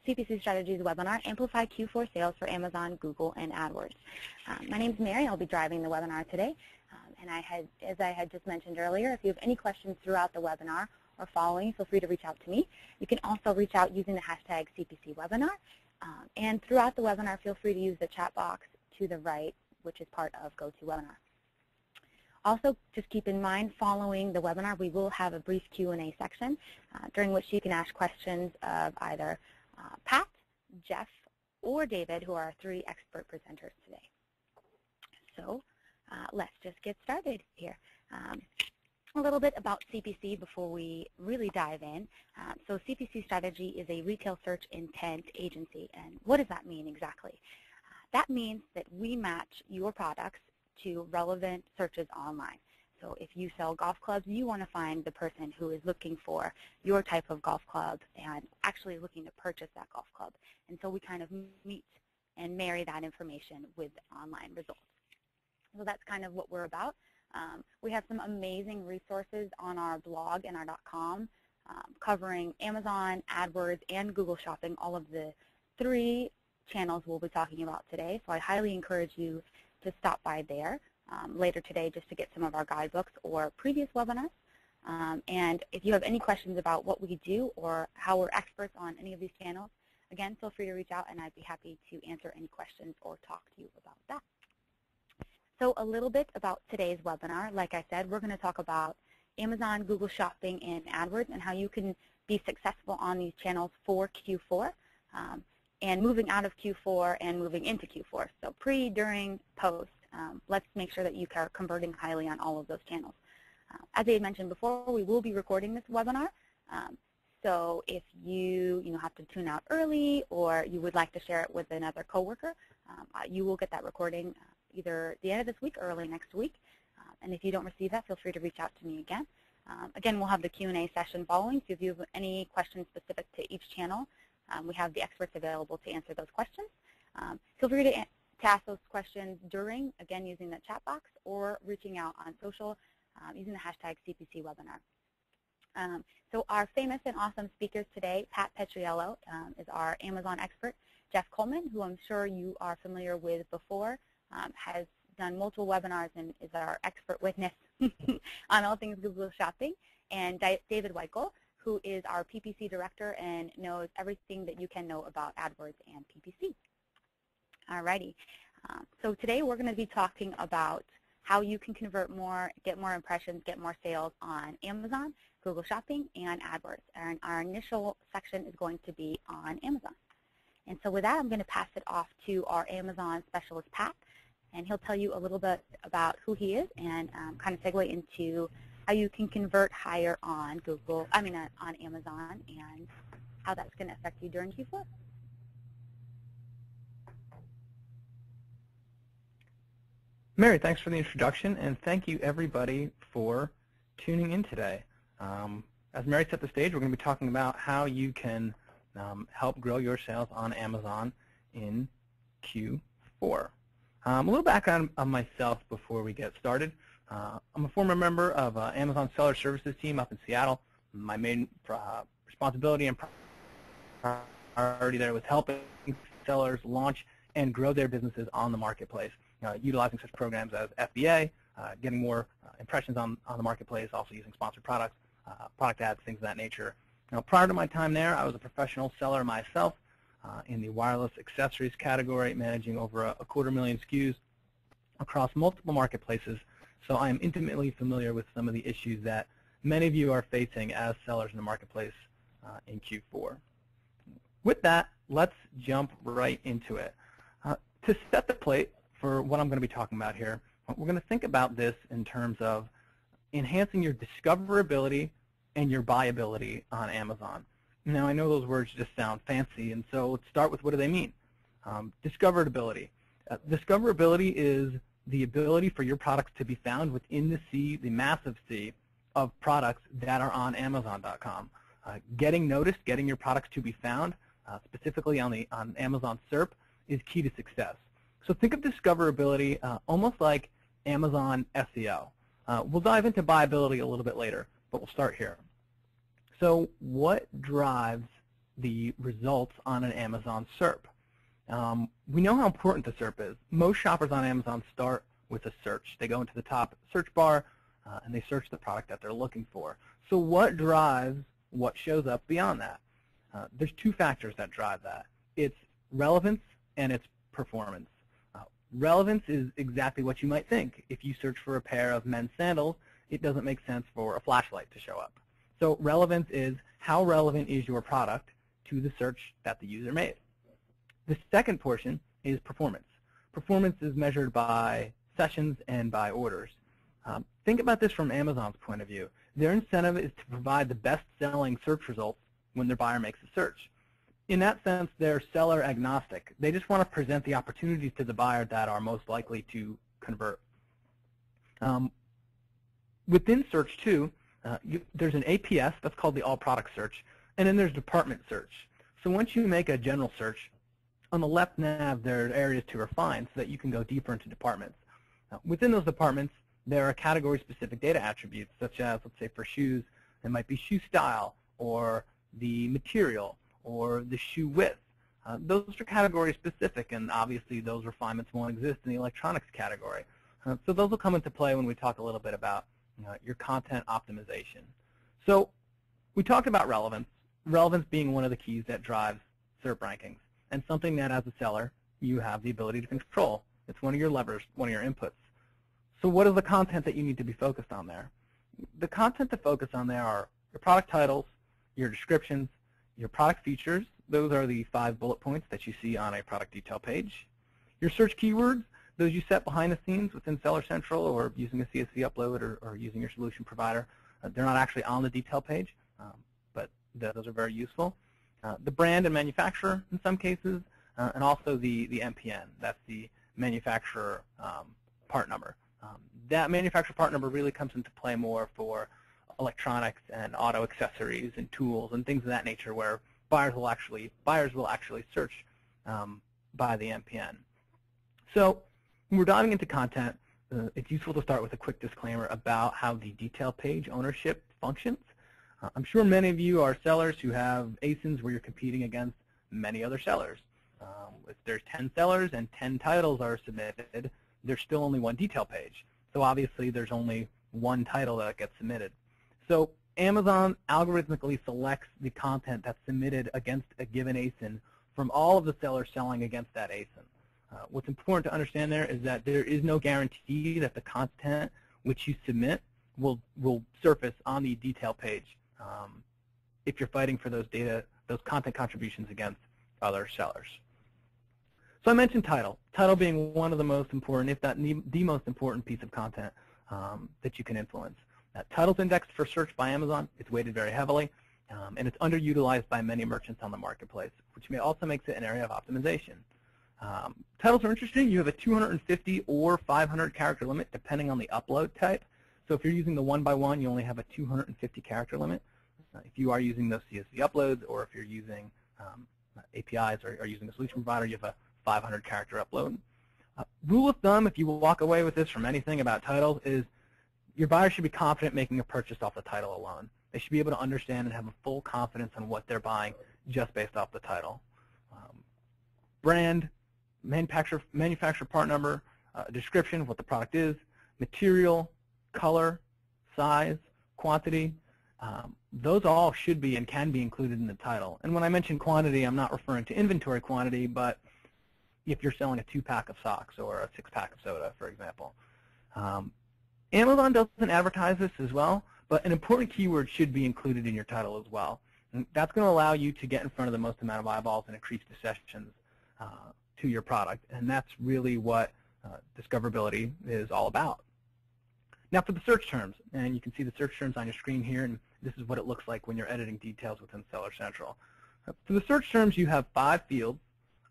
CPC Strategy's webinar, Amplify Q4 Sales for Amazon, Google, and AdWords. My name is Mary. I'll be driving the webinar today. And as I had just mentioned earlier, if you have any questions throughout the webinar or following, feel free to reach out to me. You can also reach out using the hashtag CPC webinar. And throughout the webinar, feel free to use the chat box to the right, which is part of GoToWebinar. Also, just keep in mind, following the webinar, we will have a brief Q&A section during which you can ask questions of either Pat, Jeff, or David, who are our three expert presenters today. So let's just get started here. A little bit about CPC before we really dive in. So CPC Strategy is a retail search intent agency. And what does that mean exactly? That means that we match your products to relevant searches online. So if you sell golf clubs, you want to find the person who is looking for your type of golf club and actually looking to purchase that golf club. And so we kind of meet and marry that information with online results. So that's kind of what we're about. We have some amazing resources on our blog and our .com covering Amazon, AdWords, and Google Shopping, all of the three channels we'll be talking about today. So I highly encourage you to stop by there later today just to get some of our guidebooks or previous webinars. And if you have any questions about what we do or how we're experts on any of these channels, again, feel free to reach out and I'd be happy to answer any questions or talk to you about that. So a little bit about today's webinar. Like I said, we're going to talk about Amazon, Google Shopping, and AdWords and how you can be successful on these channels for Q4 and moving out of Q4 and moving into Q4. So pre, during, post, let's make sure that you are converting highly on all of those channels. As I had mentioned before, we will be recording this webinar. So if you have to tune out early or you would like to share it with another coworker, you will get that recording either the end of this week or early next week. And if you don't receive that, feel free to reach out to me again. Again, we'll have the Q&A session following, so if you have any questions specific to each channel, we have the experts available to answer those questions. Feel free to ask those questions during, again, using the chat box or reaching out on social using the hashtag CPC webinar. So our famous and awesome speakers today, Pat Petriello is our Amazon expert. Jeff Coleman, who I'm sure you are familiar with before, has done multiple webinars and is our expert witness on all things Google Shopping. And David Weichel, who is our PPC director and knows everything that you can know about AdWords and PPC. Alrighty, so today we're going to be talking about how you can convert more, get more impressions, get more sales on Amazon, Google Shopping, and AdWords. And our initial section is going to be on Amazon. And so with that, I'm going to pass it off to our Amazon specialist, Pat, and he'll tell you a little bit about who he is and kind of segue into how you can convert higher on on Amazon and how that's going to affect you during Q4. Mary, thanks for the introduction, and thank you everybody for tuning in today. As Mary set the stage, we're going to be talking about how you can help grow your sales on Amazon in Q4. A little background on myself before we get started. I'm a former member of Amazon Seller Services team up in Seattle. My main responsibility and priority there was helping sellers launch and grow their businesses on the marketplace, utilizing such programs as FBA, getting more impressions on the marketplace, also using sponsored products, product ads, things of that nature. Now, prior to my time there, I was a professional seller myself in the wireless accessories category, managing over a 250,000 SKUs across multiple marketplaces. So I am intimately familiar with some of the issues that many of you are facing as sellers in the marketplace in Q4. With that, let's jump right into it. To set the plate for what I'm going to be talking about here, we're going to think about this in terms of enhancing your discoverability and your buyability on Amazon. Now, I know those words just sound fancy, and so let's start with what do they mean. Discoverability. Discoverability is the ability for your products to be found within the sea, the massive sea of products that are on Amazon.com. Getting noticed, getting your products to be found, specifically on Amazon SERP, is key to success. So think of discoverability almost like Amazon SEO. We'll dive into buyability a little bit later, but we'll start here. So what drives the results on an Amazon SERP. We know how important the SERP is. Most shoppers on Amazon start with a search. They go into the top search bar and they search the product that they're looking for. So what drives what shows up beyond that? There's two factors that drive that. It's relevance and it's performance. Relevance is exactly what you might think. If you search for a pair of men's sandals, it doesn't make sense for a flashlight to show up. So relevance is how relevant is your product to the search that the user made. The second portion is performance. Performance is measured by sessions and by orders. Think about this from Amazon's point of view. Their incentive is to provide the best-selling search results when their buyer makes a search. In that sense, they're seller agnostic. They just want to present the opportunities to the buyer that are most likely to convert. Within search, too, there's an APS, that's called the all product search, and then there's department search. So once you make a general search, on the left nav there are areas to refine so that you can go deeper into departments. Within those departments, there are category-specific data attributes, such as, let's say, for shoes, it might be shoe style, or the material, or the shoe width. Those are category-specific, and obviously those refinements won't exist in the electronics category. So those will come into play when we talk a little bit about your content optimization. So we talked about relevance, relevance being one of the keys that drives SERP rankings, and something that as a seller you have the ability to control. It's one of your levers, one of your inputs. So what is the content that you need to be focused on there? The content to focus on there are your product titles, your descriptions, your product features. Those are the 5 bullet points that you see on a product detail page. Your search keywords, those you set behind the scenes within Seller Central or using a CSV upload or using your solution provider. They're not actually on the detail page, but those are very useful. The brand and manufacturer in some cases, and also the MPN. That's the manufacturer part number. That manufacturer part number really comes into play more for electronics and auto accessories and tools and things of that nature, where buyers will actually search by the MPN. So when we're diving into content, it's useful to start with a quick disclaimer about how the detail page ownership functions. I'm sure many of you are sellers who have ASINs where you're competing against many other sellers. If there's 10 sellers and 10 titles are submitted, there's still only one detail page. So obviously there's only one title that gets submitted. So Amazon algorithmically selects the content that's submitted against a given ASIN from all of the sellers selling against that ASIN. What's important to understand there is that there is no guarantee that the content which you submit will surface on the detail page if you're fighting for those content contributions against other sellers. So I mentioned title. Title being one of the most important, if not the most important piece of content that you can influence. Title's indexed for search by Amazon. It's weighted very heavily, and it's underutilized by many merchants on the marketplace, which also makes it an area of optimization. Titles are interesting. You have a 250 or 500 character limit depending on the upload type. So if you're using the 1x1, you only have a 250 character limit. If you are using those CSV uploads, or if you're using APIs or using a solution provider, you have a 500 character upload. Rule of thumb, if you walk away with this from anything about titles, is your buyer should be confident making a purchase off the title alone. They should be able to understand and have a full confidence on what they're buying just based off the title. Brand, manufacturer part number, description of what the product is, material, color, size, quantity, those all should be and can be included in the title. And when I mention quantity, I'm not referring to inventory quantity, but if you're selling a 2-pack of socks or a 6-pack of soda, for example. Amazon doesn't advertise this as well, but an important keyword should be included in your title as well. And that's going to allow you to get in front of the most amount of eyeballs and increase the sessions to your product. And that's really what discoverability is all about. Now for the search terms, and you can see the search terms on your screen here, and this is what it looks like when you're editing details within Seller Central. For the search terms, you have 5 fields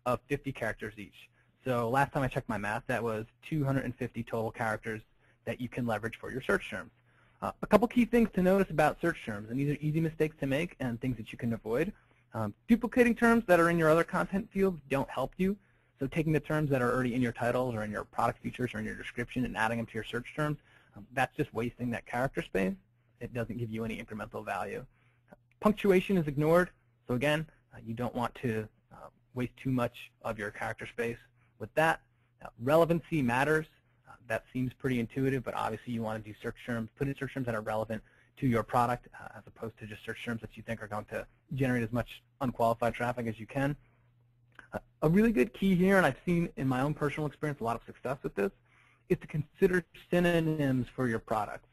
of 50 characters each. So last time I checked my math, that was 250 total characters that you can leverage for your search terms. A couple key things to notice about search terms, and these are easy mistakes to make and things that you can avoid. Duplicating terms that are in your other content fields don't help you. So taking the terms that are already in your titles or in your product features or in your description and adding them to your search terms, that's just wasting that character space. It doesn't give you any incremental value. Punctuation is ignored. So again, You don't want to waste too much of your character space with that. Relevancy matters. That seems pretty intuitive, but obviously you want to do search terms, put in search terms that are relevant to your product as opposed to just search terms that you think are going to generate as much unqualified traffic as you can. A really good key here, and I've seen in my own personal experience a lot of success with this, is to consider synonyms for your products.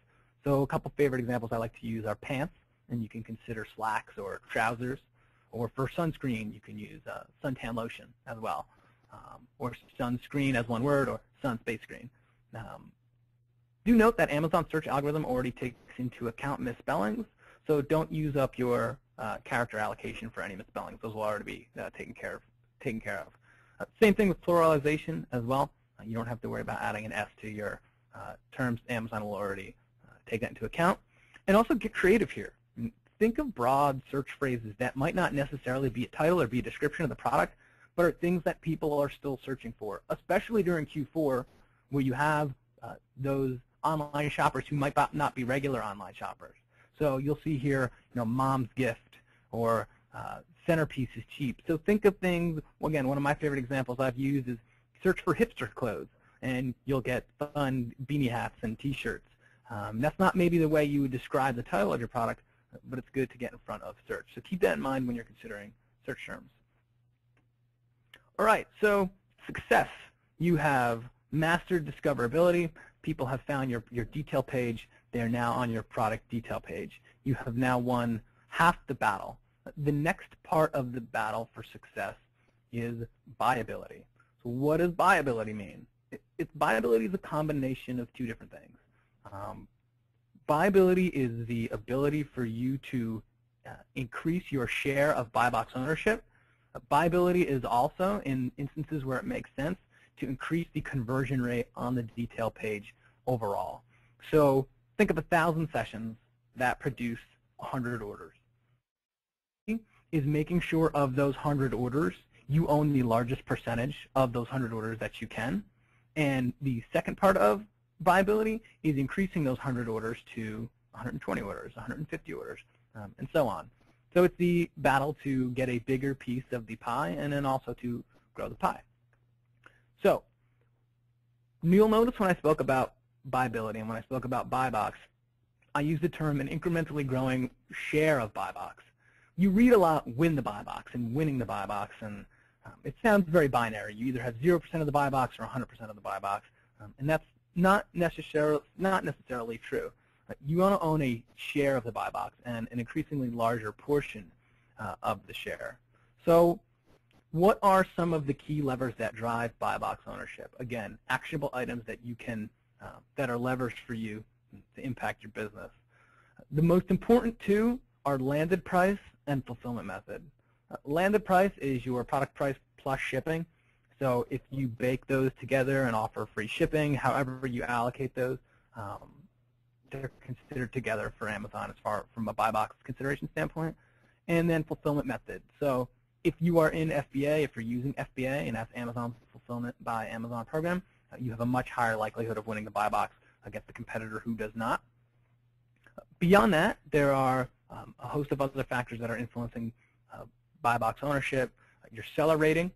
So a couple favorite examples I like to use are pants, and you can consider slacks or trousers. Or for sunscreen, you can use suntan lotion as well, or sunscreen as one word, or sun space screen. Do note that Amazon search algorithm already takes into account misspellings, so don't use up your character allocation for any misspellings. Those will already be taken care of. Same thing with pluralization as well. You don't have to worry about adding an S to your terms. Amazon will already take that into account. And also get creative here. Think of broad search phrases that might not necessarily be a title or be a description of the product, but are things that people are still searching for, especially during Q4, where you have those online shoppers who might not be regular online shoppers. So you'll see here, mom's gift or centerpiece is cheap. So think of things, well, again, one of my favorite examples I've used is search for hipster clothes, and you'll get fun beanie hats and T-shirts. That's not maybe the way you would describe the title of your product, but it's good to get in front of search. So keep that in mind when you're considering search terms. All right, so success. You have mastered discoverability. People have found your detail page. They are now on your product detail page. You have now won half the battle. The next part of the battle for success is buyability. So what does buyability mean? Buyability is a combination of two different things. Buyability is the ability for you to increase your share of buy box ownership. Buyability is also, in instances where it makes sense, to increase the conversion rate on the detail page overall. So think of 1,000 sessions that produce 100 orders. Is making sure of those 100 orders, you own the largest percentage of those 100 orders that you can. And the second part of buyability is increasing those 100 orders to 120 orders, 150 orders, and so on. So it's the battle to get a bigger piece of the pie and then also to grow the pie. So you'll notice when I spoke about buyability and when I spoke about buy box, I used the term an incrementally growing share of buy box. You read a lot win the buy box and winning the buy box, and it sounds very binary. You either have 0% of the buy box or 100% of the buy box, and that's not necessarily true. You want to own a share of the buy box and an increasingly larger portion of the share. So what are some of the key levers that drive buy box ownership? Again, actionable items that you can that are levers for you to impact your business. The most important two are landed price and fulfillment method. Landed price is your product price plus shipping. So if you bake those together and offer free shipping, however you allocate those, they're considered together for Amazon as far from a buy box consideration standpoint. And then fulfillment method. So if you are in FBA, if you're using FBA and that's Amazon's Fulfillment by Amazon program, you have a much higher likelihood of winning the buy box against the competitor who does not. Beyond that, there are a host of other factors that are influencing buy box ownership, your seller rating,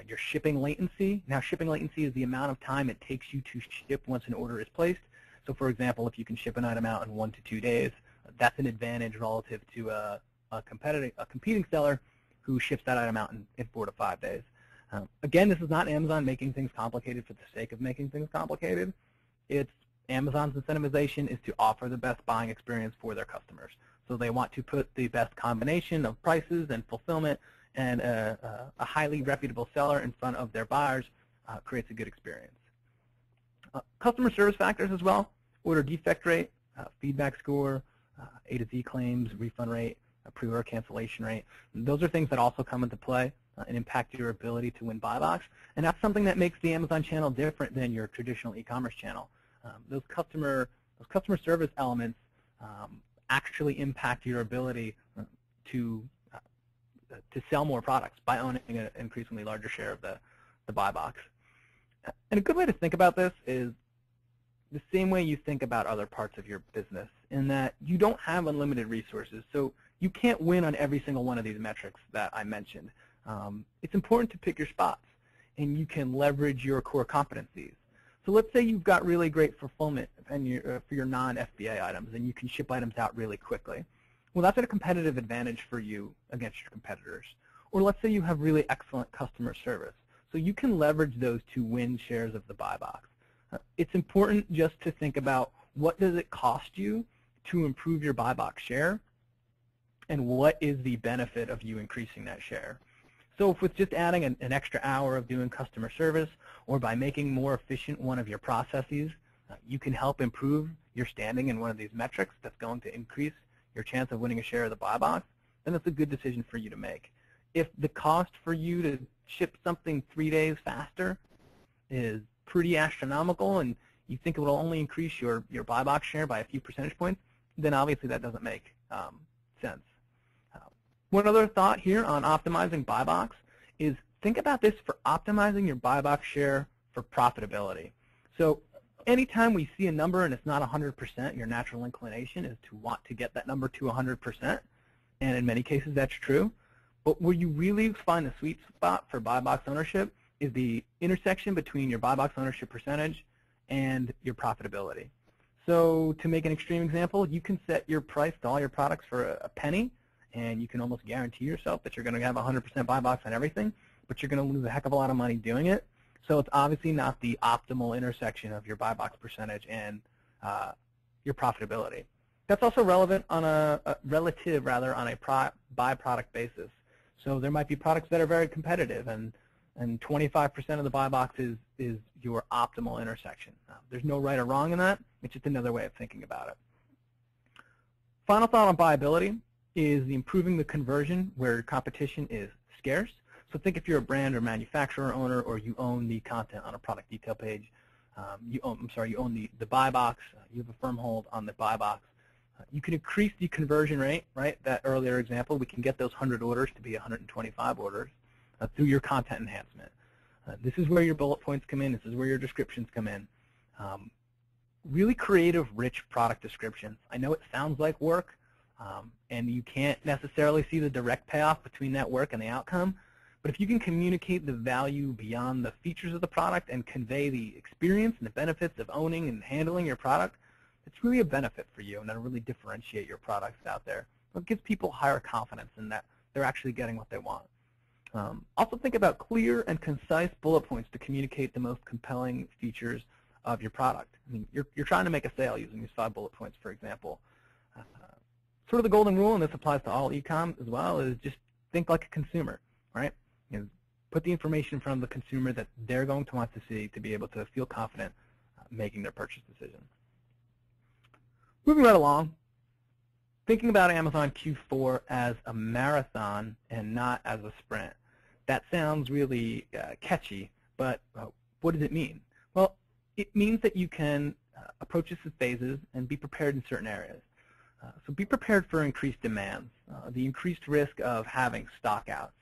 your shipping latency. Now, shipping latency is the amount of time it takes you to ship once an order is placed. So, for example, if you can ship an item out in 1 to 2 days, that's an advantage relative to a competing seller who ships that item out in 4 to 5 days. Again, this is not Amazon making things complicated for the sake of making things complicated. It's Amazon's incentivization is to offer the best buying experience for their customers. So they want to put the best combination of prices and fulfillment and a highly reputable seller in front of their buyers creates a good experience. Customer service factors as well, order defect rate, feedback score, A to Z claims, refund rate, pre-order cancellation rate. Those are things that also come into play and impact your ability to win buy box. And that's something that makes the Amazon channel different than your traditional e-commerce channel. Those customer service elements actually impact your ability to sell more products by owning an increasingly larger share of the buy box. And a good way to think about this is the same way you think about other parts of your business, in that you don't have unlimited resources, so you can't win on every single one of these metrics that I mentioned. It's important to pick your spots, and you can leverage your core competencies. So let's say you've got really great fulfillment for your non-FBA items, and you can ship items out really quickly. Well, that's a competitive advantage for you against your competitors. Or let's say you have really excellent customer service. So you can leverage those to win shares of the buy box. It's important just to think about what does it cost you to improve your buy box share, and what is the benefit of you increasing that share. So if with just adding an extra hour of doing customer service, or by making more efficient one of your processes, you can help improve your standing in one of these metrics that's going to increase your chance of winning a share of the buy box, then that's a good decision for you to make. If the cost for you to ship something 3 days faster is pretty astronomical, and you think it will only increase your buy box share by a few percentage points, then obviously that doesn't make sense. One other thought here on optimizing buy box is think about this for optimizing your buy box share for profitability. So anytime we see a number and it's not 100%, your natural inclination is to want to get that number to 100%, and in many cases that's true. But where you really find the sweet spot for buy box ownership is the intersection between your buy box ownership percentage and your profitability. So to make an extreme example, you can set your price to all your products for a penny, and you can almost guarantee yourself that you're going to have 100% buy box on everything, but you're going to lose a heck of a lot of money doing it. So it's obviously not the optimal intersection of your buy box percentage and your profitability. That's also relevant on a relative on a by product basis. So there might be products that are very competitive, and 25% of the buy box is your optimal intersection. There's no right or wrong in that. It's just another way of thinking about it. Final thought on buyability is improving the conversion where competition is scarce. So think if you're a brand or manufacturer owner, or you own the content on a product detail page, you own the buy box, you have a firm hold on the buy box. You can increase the conversion rate, right? That earlier example, we can get those 100 orders to be 125 orders through your content enhancement. This is where your bullet points come in. This is where your descriptions come in. Really creative, rich product descriptions. I know it sounds like work, and you can't necessarily see the direct payoff between that work and the outcome. But if you can communicate the value beyond the features of the product and convey the experience and the benefits of owning and handling your product, it's really a benefit for you, and that'll really differentiate your products out there. It gives people higher confidence in that they're actually getting what they want. Also think about clear and concise bullet points to communicate the most compelling features of your product. I mean, you're trying to make a sale using these 5 bullet points, for example. Sort of the golden rule, and this applies to all e-com as well, is just think like a consumer, right? Put the information in front of the consumer that they're going to want to see to be able to feel confident making their purchase decision. Moving right along, thinking about Amazon Q4 as a marathon and not as a sprint. That sounds really catchy, but what does it mean? Well, it means that you can approach this in phases and be prepared in certain areas. So be prepared for increased demands, the increased risk of having stockouts.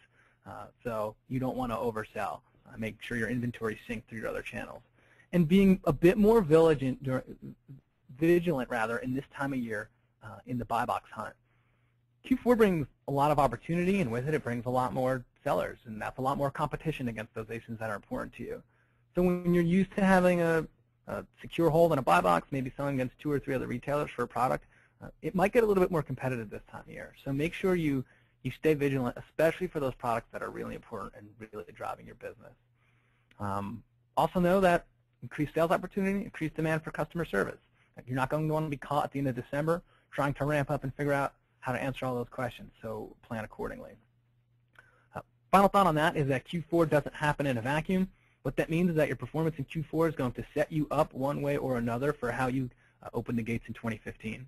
So you don't want to oversell. Make sure your inventory is synced through your other channels. And being a bit more vigilant in this time of year in the buy box hunt. Q4 brings a lot of opportunity, and with it, it brings a lot more sellers, and that's a lot more competition against those ASINs that are important to you. So when you're used to having a secure hold in a buy box, maybe selling against 2 or 3 other retailers for a product, it might get a little bit more competitive this time of year. So make sure you stay vigilant, especially for those products that are really important and really driving your business. Also know that increased sales opportunity, increased demand for customer service. You're not going to want to be caught at the end of December trying to ramp up and figure out how to answer all those questions, so plan accordingly. Final thought on that is that Q4 doesn't happen in a vacuum. What that means is that your performance in Q4 is going to set you up one way or another for how you open the gates in 2015.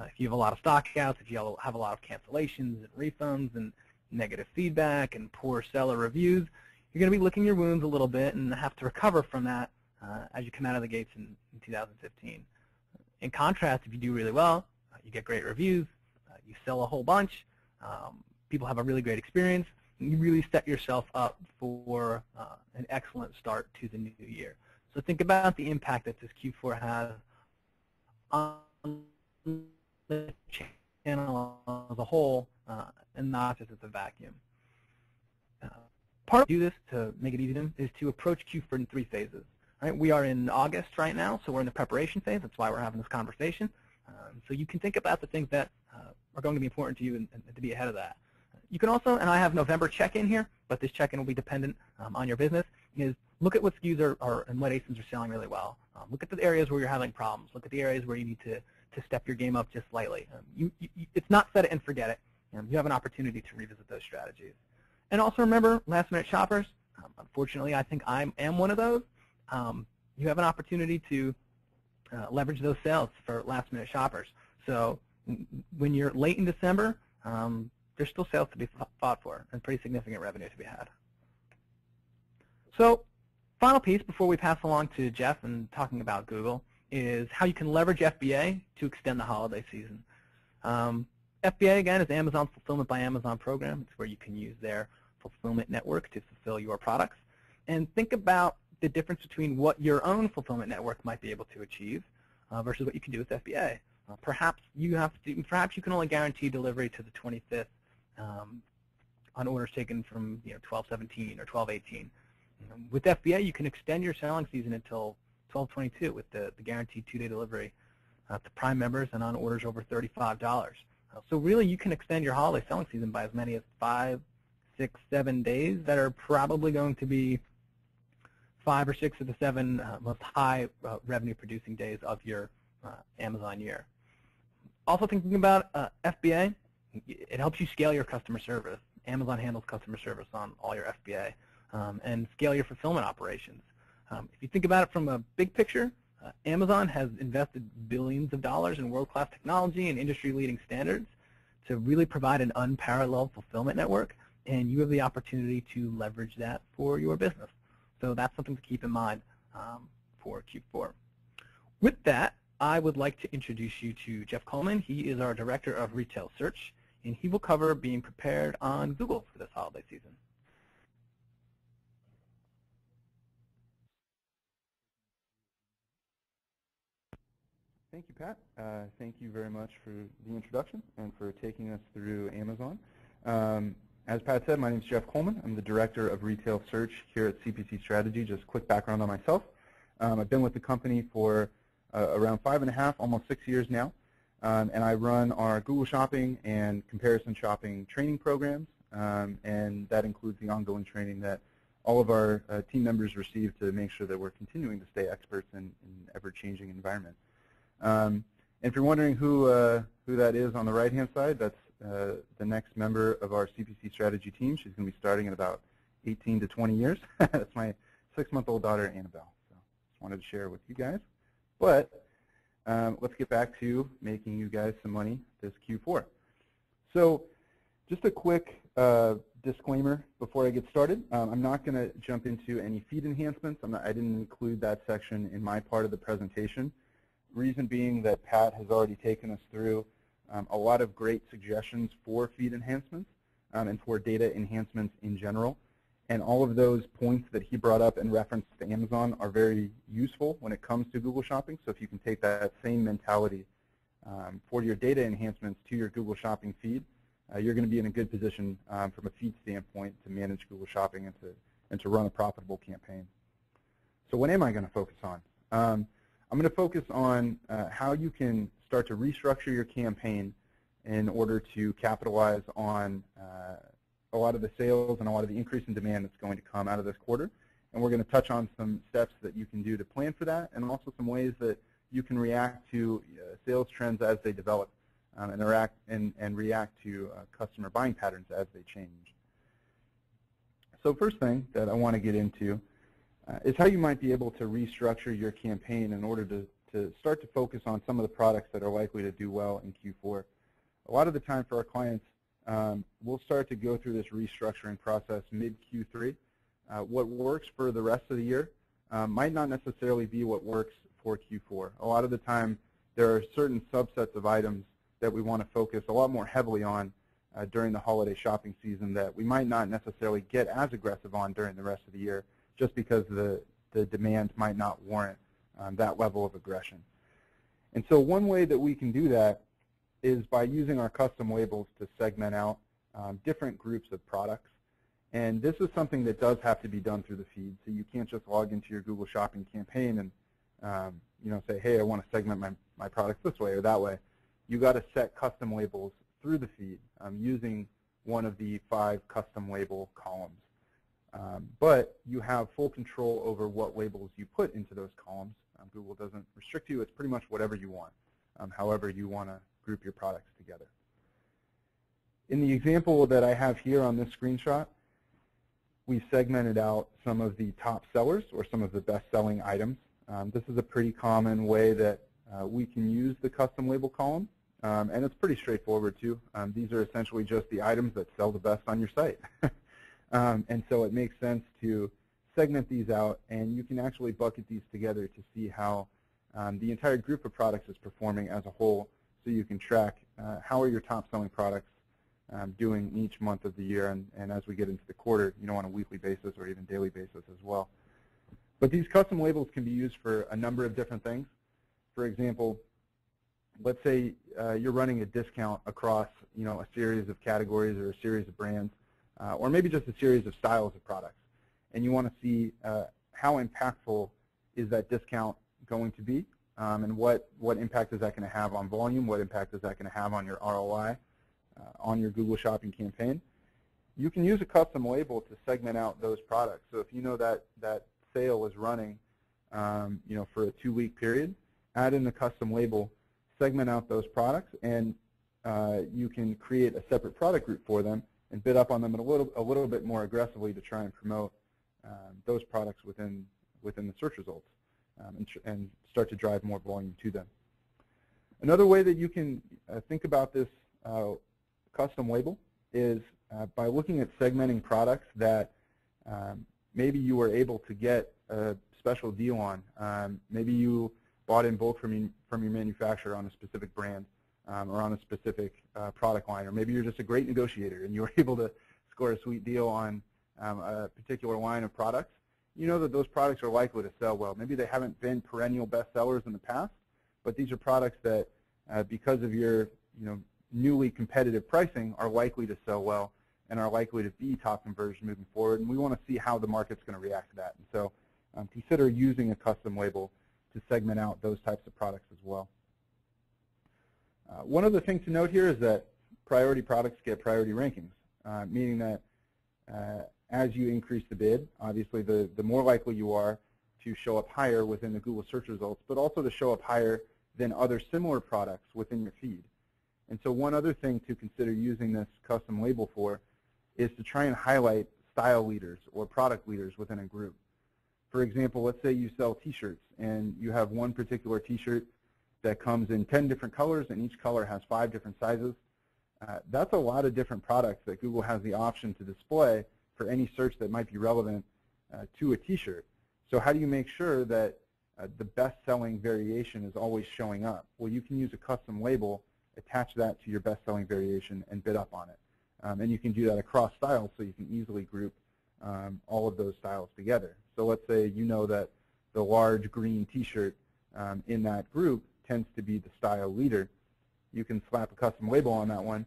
If you have a lot of stockouts, if you have a lot of cancellations and refunds and negative feedback and poor seller reviews, you're going to be licking your wounds a little bit and have to recover from that as you come out of the gates in 2015. In contrast, if you do really well, you get great reviews, you sell a whole bunch, people have a really great experience, and you really set yourself up for an excellent start to the new year. So think about the impact that this Q4 has on the channel as a whole, and not just as a vacuum. Part of do this to make it easy is to approach Q4 in 3 phases. Right? We are in August right now, so we're in the preparation phase. That's why we're having this conversation. So you can think about the things that are going to be important to you and to be ahead of that. You can also, and I have November check-in here, but this check-in will be dependent on your business, is look at what SKUs are and what ASINs are selling really well. Look at the areas where you're having problems. Look at the areas where you need to step your game up just slightly. It's not set it and forget it. You have an opportunity to revisit those strategies. And also remember, last-minute shoppers. Unfortunately, I think I am one of those. You have an opportunity to leverage those sales for last-minute shoppers. So when you're late in December, there's still sales to be fought for and pretty significant revenue to be had. So final piece before we pass along to Jeff and talking about Google is how you can leverage FBA to extend the holiday season. FBA, again, is Amazon's Fulfillment by Amazon program. It's where you can use their fulfillment network to fulfill your products. And think about the difference between what your own fulfillment network might be able to achieve versus what you can do with FBA. Perhaps you can only guarantee delivery to the 25th on orders taken from 12/17 or 12/18. With FBA, you can extend your selling season until 12/22 with the guaranteed 2-day delivery to Prime members and on orders over $35. So really, you can extend your holiday selling season by as many as 5, 6, 7 days that are probably going to be 5 or 6 of the 7 most high revenue-producing days of your Amazon year. Also thinking about FBA, it helps you scale your customer service. Amazon handles customer service on all your FBA and scale your fulfillment operations. If you think about it from a big picture, Amazon has invested billions of dollars in world-class technology and industry-leading standards to really provide an unparalleled fulfillment network, and you have the opportunity to leverage that for your business. So that's something to keep in mind for Q4. With that, I would like to introduce you to Jeff Coleman. He is our Director of Retail Search, and he will cover being prepared on Google for this holiday season. Thank you, Pat. Thank you very much for the introduction and for taking us through Amazon. As Pat said, my name is Jeff Coleman. I'm the Director of Retail Search here at CPC Strategy. Just quick background on myself. I've been with the company for around 5.5, almost 6 years now, and I run our Google Shopping and comparison shopping training programs, and that includes the ongoing training that all of our team members receive to make sure that we're continuing to stay experts in an ever-changing environment. And if you're wondering who that is on the right-hand side, that's the next member of our CPC Strategy team. She's going to be starting in about 18 to 20 years. That's my 6-month-old daughter, Annabelle. So just wanted to share with you guys. But let's get back to making you guys some money this Q4. So just a quick disclaimer before I get started. I'm not going to jump into any feed enhancements. I didn't include that section in my part of the presentation. Reason being that Pat has already taken us through a lot of great suggestions for feed enhancements and for data enhancements in general. And all of those points that he brought up in reference to Amazon are very useful when it comes to Google Shopping. So if you can take that same mentality for your data enhancements to your Google Shopping feed, you're going to be in a good position from a feed standpoint to manage Google Shopping and to run a profitable campaign. So what am I going to focus on? I'm going to focus on how you can start to restructure your campaign in order to capitalize on a lot of the sales and a lot of the increase in demand that's going to come out of this quarter. And we're going to touch on some steps that you can do to plan for that, and also some ways that you can react to sales trends as they develop and react to customer buying patterns as they change. So first thing that I want to get into is how you might be able to restructure your campaign in order to start to focus on some of the products that are likely to do well in Q4. A lot of the time for our clients, we'll start to go through this restructuring process mid-Q3. What works for the rest of the year might not necessarily be what works for Q4. A lot of the time, there are certain subsets of items that we want to focus a lot more heavily on during the holiday shopping season that we might not necessarily get as aggressive on during the rest of the year, just because the the demand might not warrant that level of aggression. And so one way that we can do that is by using our custom labels to segment out different groups of products. And this is something that does have to be done through the feed. So you can't just log into your Google Shopping campaign and say, hey, I want to segment my products this way or that way. You got to set custom labels through the feed using one of the 5 custom label columns. But you have full control over what labels you put into those columns. Google doesn't restrict you. It's pretty much whatever you want, however you want to group your products together. In the example that I have here on this screenshot, we segmented out some of the top sellers or some of the best-selling items. This is a pretty common way that we can use the custom label column, and it's pretty straightforward too. These are essentially just the items that sell the best on your site. And so it makes sense to segment these out, and you can actually bucket these together to see how the entire group of products is performing as a whole, so you can track how are your top-selling products doing each month of the year, and as we get into the quarter, on a weekly basis or even daily basis as well. But these custom labels can be used for a number of different things. For example, let's say you're running a discount across a series of categories or a series of brands, or maybe just a series of styles of products, and you want to see how impactful is that discount going to be, and what impact is that going to have on volume, what impact is that going to have on your ROI, on your Google Shopping campaign. You can use a custom label to segment out those products. So if you know that sale is running for a 2-week period, add in the custom label, segment out those products, and you can create a separate product group for them and bid up on them a little bit more aggressively to try and promote those products within the search results and start to drive more volume to them. Another way that you can think about this custom label is by looking at segmenting products that maybe you were able to get a special deal on. Maybe you bought in bulk from your manufacturer on a specific brand or on a specific product line, or maybe you're just a great negotiator and you were able to score a sweet deal on a particular line of products. You know that those products are likely to sell well. Maybe they haven't been perennial bestsellers in the past, but these are products that, because of your newly competitive pricing, are likely to sell well and are likely to be top conversion moving forward. And we want to see how the market's going to react to that. And so consider using a custom label to segment out those types of products as well. One other thing to note here is that priority products get priority rankings, meaning that as you increase the bid, obviously the more likely you are to show up higher within the Google search results, but also to show up higher than other similar products within your feed. And so one other thing to consider using this custom label for is to try and highlight style leaders or product leaders within a group. For example, let's say you sell t-shirts and you have one particular t-shirt that comes in 10 different colors and each color has 5 different sizes. That's a lot of different products that Google has the option to display for any search that might be relevant to a t-shirt. So how do you make sure that the best-selling variation is always showing up? Well, you can use a custom label, attach that to your best-selling variation, and bid up on it. And you can do that across styles, so you can easily group all of those styles together. So let's say you know that the large green t-shirt in that group tends to be the style leader. You can slap a custom label on that one,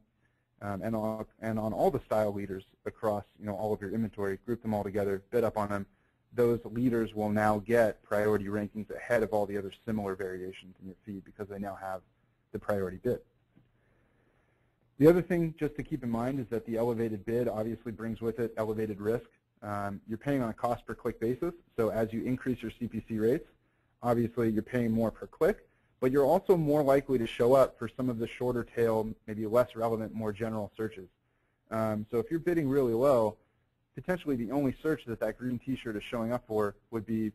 and on all the style leaders across all of your inventory, group them all together, bid up on them. Those leaders will now get priority rankings ahead of all the other similar variations in your feed because they now have the priority bid. The other thing just to keep in mind is that the elevated bid obviously brings with it elevated risk. You're paying on a cost per click basis, so as you increase your CPC rates, obviously you're paying more per click, but you're also more likely to show up for some of the shorter tail, maybe less relevant, more general searches. So if you're bidding really low, potentially the only search that green t-shirt is showing up for would be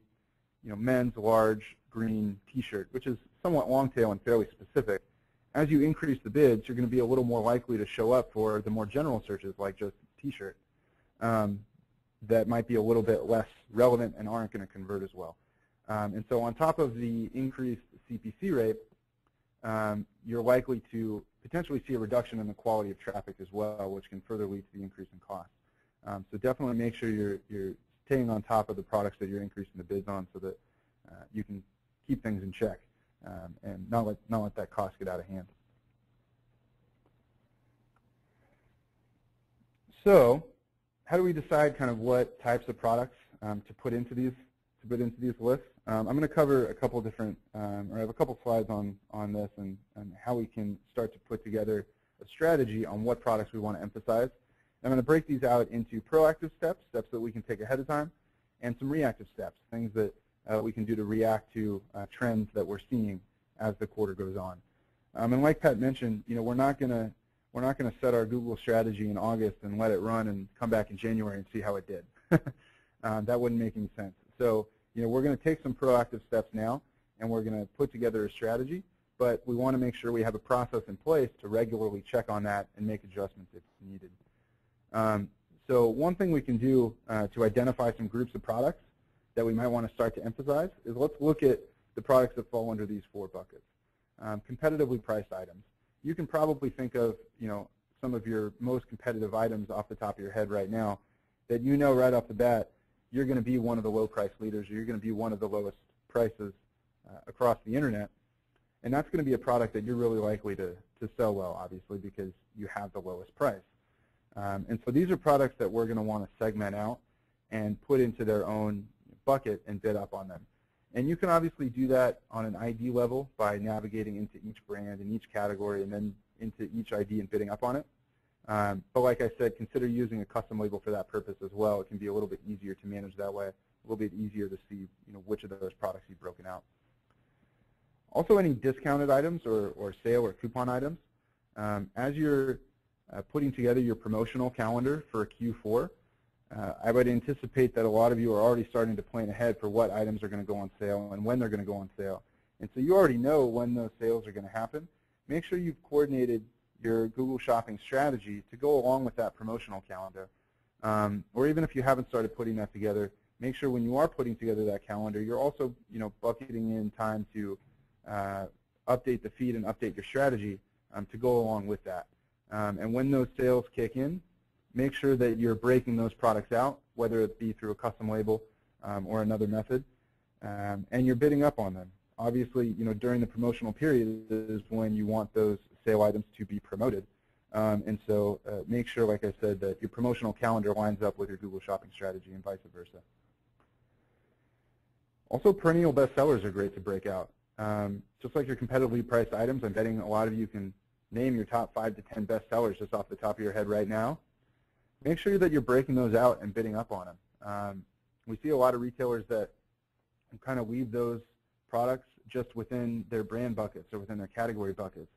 men's large green t-shirt, which is somewhat long tail and fairly specific. As you increase the bids, you're going to be a little more likely to show up for the more general searches like just t-shirt that might be a little bit less relevant and aren't going to convert as well. And so on top of the increased CPC rate, you're likely to potentially see a reduction in the quality of traffic as well, which can further lead to the increase in cost. So definitely make sure you're staying on top of the products that you're increasing the bids on so that you can keep things in check and not let that cost get out of hand. So how do we decide kind of what types of products to put into these lists? I'm going to cover a couple different, or I have a couple slides on this and how we can start to put together a strategy on what products we want to emphasize. I'm going to break these out into proactive steps that we can take ahead of time, and some reactive steps, things that we can do to react to trends that we're seeing as the quarter goes on. And like Pat mentioned, we're not going to set our Google strategy in August and let it run and come back in January and see how it did. That wouldn't make any sense. So we're going to take some proactive steps now, and we're going to put together a strategy, but we want to make sure we have a process in place to regularly check on that and make adjustments if needed. So one thing we can do to identify some groups of products that we might want to start to emphasize is let's look at the products that fall under these 4 buckets. Competitively priced items. You can probably think of some of your most competitive items off the top of your head right now that right off the bat you're going to be one of the low price leaders, or you're going to be one of the lowest prices across the internet, and that's going to be a product that you're really likely to sell well, obviously, because you have the lowest price. And so these are products that we're going to want to segment out and put into their own bucket and bid up on them. And you can obviously do that on an ID level by navigating into each brand and each category and then into each ID and bidding up on it. But like I said, consider using a custom label for that purpose as well. It can be a little bit easier to manage that way, a little bit easier to see which of those products you've broken out. Also, any discounted items or sale or coupon items. As you're putting together your promotional calendar for Q4, I would anticipate that a lot of you are already starting to plan ahead for what items are going to go on sale and when they're going to go on sale. And so you already know when those sales are going to happen. Make sure you've coordinated your Google Shopping strategy to go along with that promotional calendar. Or even if you haven't started putting that together, make sure when you are putting together that calendar, you're also bucketing in time to update the feed and update your strategy to go along with that. And when those sales kick in, make sure that you're breaking those products out, whether it be through a custom label or another method, and you're bidding up on them. Obviously, during the promotional period is when you want those sale items to be promoted. And so make sure, like I said, that your promotional calendar lines up with your Google Shopping strategy and vice versa. Also, perennial bestsellers are great to break out. Just like your competitively priced items, I'm betting a lot of you can name your top 5 to 10 bestsellers just off the top of your head right now. Make sure that you're breaking those out and bidding up on them. We see a lot of retailers that kind of leave those products just within their brand buckets or within their category buckets.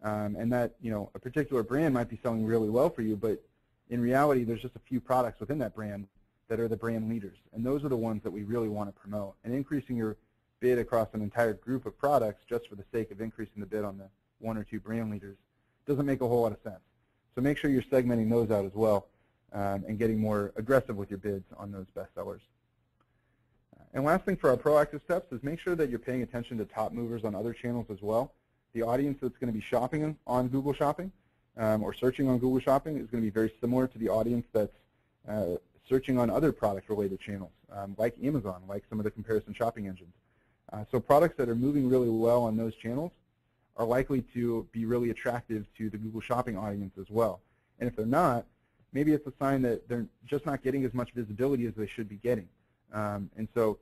And that, a particular brand might be selling really well for you, but in reality, there's just a few products within that brand that are the brand leaders. And those are the ones that we really want to promote. And increasing your bid across an entire group of products just for the sake of increasing the bid on the 1 or 2 brand leaders doesn't make a whole lot of sense. So make sure you're segmenting those out as well and getting more aggressive with your bids on those bestsellers. And last thing for our proactive steps is make sure that you're paying attention to top movers on other channels as well. The audience that's going to be shopping on Google Shopping or searching on Google Shopping is going to be very similar to the audience that's searching on other product-related channels, like Amazon, like some of the comparison shopping engines. So products that are moving really well on those channels are likely to be really attractive to the Google Shopping audience as well. And if they're not, maybe it's a sign that they're just not getting as much visibility as they should be getting. And so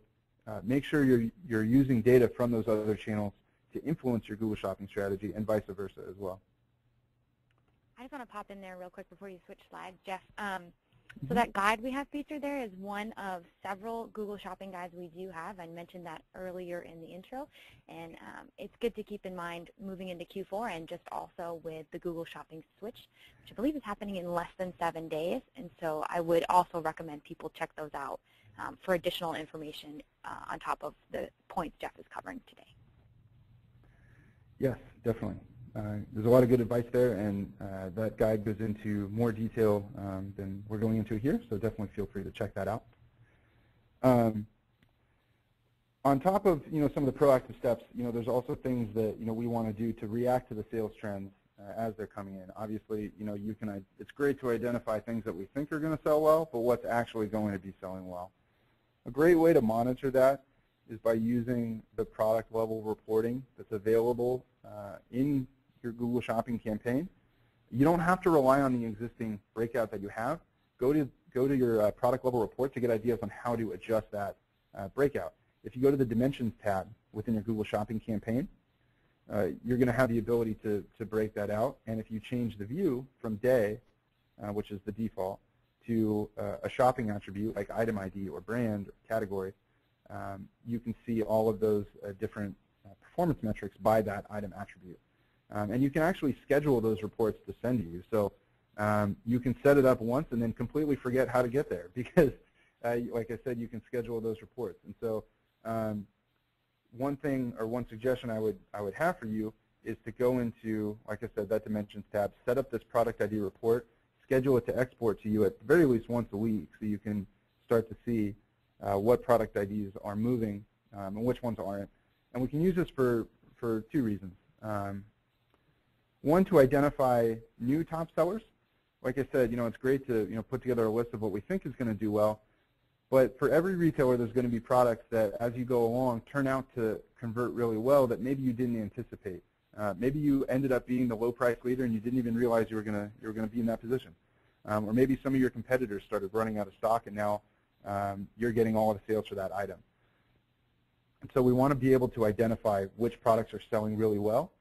make sure you're using data from those other channels to influence your Google Shopping strategy and vice versa as well. I just want to pop in there real quick before you switch slides, Jeff. So that guide we have featured there is one of several Google Shopping guides we do have. I mentioned that earlier in the intro, and it's good to keep in mind moving into Q4 and just also with the Google Shopping switch, which I believe is happening in less than 7 days, and so I would also recommend people check those out for additional information on top of the points Jeff is covering today. Yes, definitely. There's a lot of good advice there, and that guide goes into more detail than we're going into here, so definitely feel free to check that out. On top of some of the proactive steps, there's also things that we want to do to react to the sales trends as they're coming in. Obviously, it's great to identify things that we think are going to sell well, but what's actually going to be selling well. A great way to monitor that is by using the product level reporting that's available in your Google Shopping campaign. You don't have to rely on the existing breakout that you have. Go to your product level report to get ideas on how to adjust that breakout. If you go to the Dimensions tab within your Google Shopping campaign, you're going to have the ability to break that out. And if you change the view from day, which is the default, to a shopping attribute like item ID or brand or category, you can see all of those different performance metrics by that item attribute. And you can actually schedule those reports to send to you. So you can set it up once and then completely forget how to get there because, like I said, you can schedule those reports. And so one thing or one suggestion I would have for you is to go into, like I said, that Dimensions tab, set up this product ID report, schedule it to export to you at the very least once a week so you can start to see what product IDs are moving and which ones aren't. And we can use this for two reasons. One, to identify new top sellers. Like I said, it's great to put together a list of what we think is going to do well. But for every retailer, there's going to be products that, as you go along, turn out to convert really well that maybe you didn't anticipate. Maybe you ended up being the low price leader and you didn't even realize you were going to be in that position. Or maybe some of your competitors started running out of stock and now you're getting all of the sales for that item. And so we want to be able to identify which products are selling really well.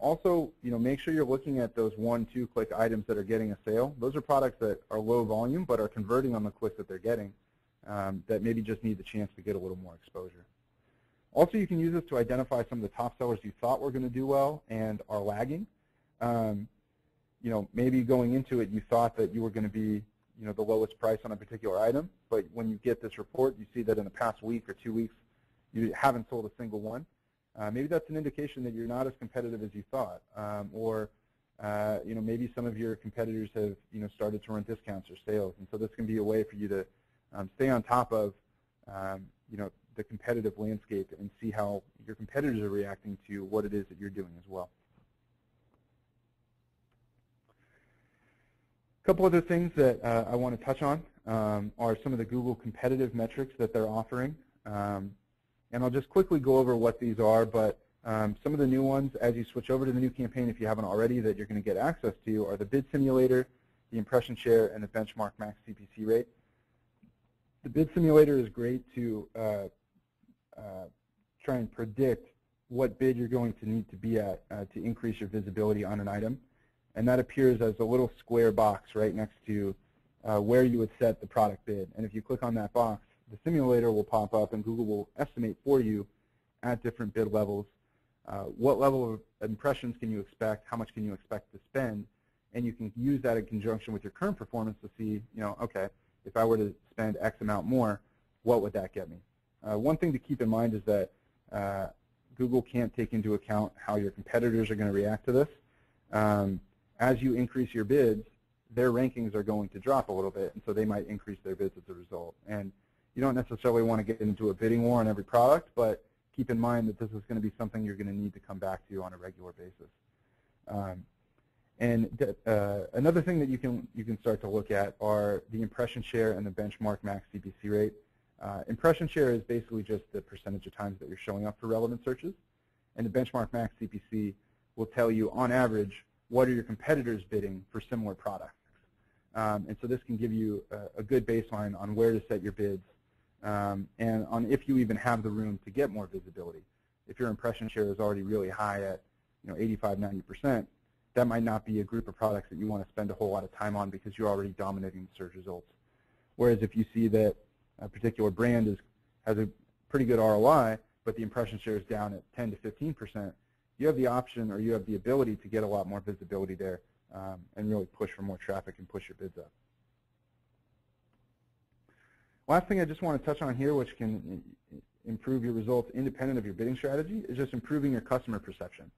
Also, make sure you're looking at those 1-2 click items that are getting a sale. Those are products that are low volume but are converting on the clicks that they're getting that maybe just need the chance to get a little more exposure. Also, you can use this to identify some of the top sellers you thought were going to do well and are lagging. Maybe going into it, you thought that you were going to be, the lowest price on a particular item, but when you get this report, you see that in the past week or 2 weeks, you haven't sold a single one. Maybe that's an indication that you're not as competitive as you thought, or maybe some of your competitors have, started to run discounts or sales, and so this can be a way for you to stay on top of, the competitive landscape and see how your competitors are reacting to what it is that you're doing as well. A couple other things that I want to touch on are some of the Google competitive metrics that they're offering. And I'll just quickly go over what these are, but some of the new ones, as you switch over to the new campaign, if you haven't already, that you're going to get access to are the bid simulator, the impression share, and the benchmark max CPC rate. The bid simulator is great to try and predict what bid you're going to need to be at to increase your visibility on an item. And that appears as a little square box right next to where you would set the product bid. And if you click on that box, the simulator will pop up and Google will estimate for you at different bid levels what level of impressions can you expect, how much can you expect to spend, and you can use that in conjunction with your current performance to see, okay, if I were to spend X amount more, what would that get me? One thing to keep in mind is that Google can't take into account how your competitors are going to react to this. As you increase your bids, their rankings are going to drop a little bit, and so they might increase their bids as a result. And you don't necessarily want to get into a bidding war on every product, but keep in mind that this is going to be something you're going to need to come back to on a regular basis. Another thing that you can start to look at are the impression share and the benchmark max CPC rate. Impression share is basically just the percentage of times that you're showing up for relevant searches, and the benchmark max CPC will tell you, on average, what are your competitors bidding for similar products. And so this can give you a good baseline on where to set your bids and on if you even have the room to get more visibility. If your impression share is already really high at 85–90%, that might not be a group of products that you want to spend a whole lot of time on because you're already dominating the search results. Whereas if you see that a particular brand has a pretty good ROI, but the impression share is down at 10–15%, you have the option or you have the ability to get a lot more visibility there and really push for more traffic and push your bids up. Last thing I just want to touch on here, which can improve your results independent of your bidding strategy, is just improving your customer perception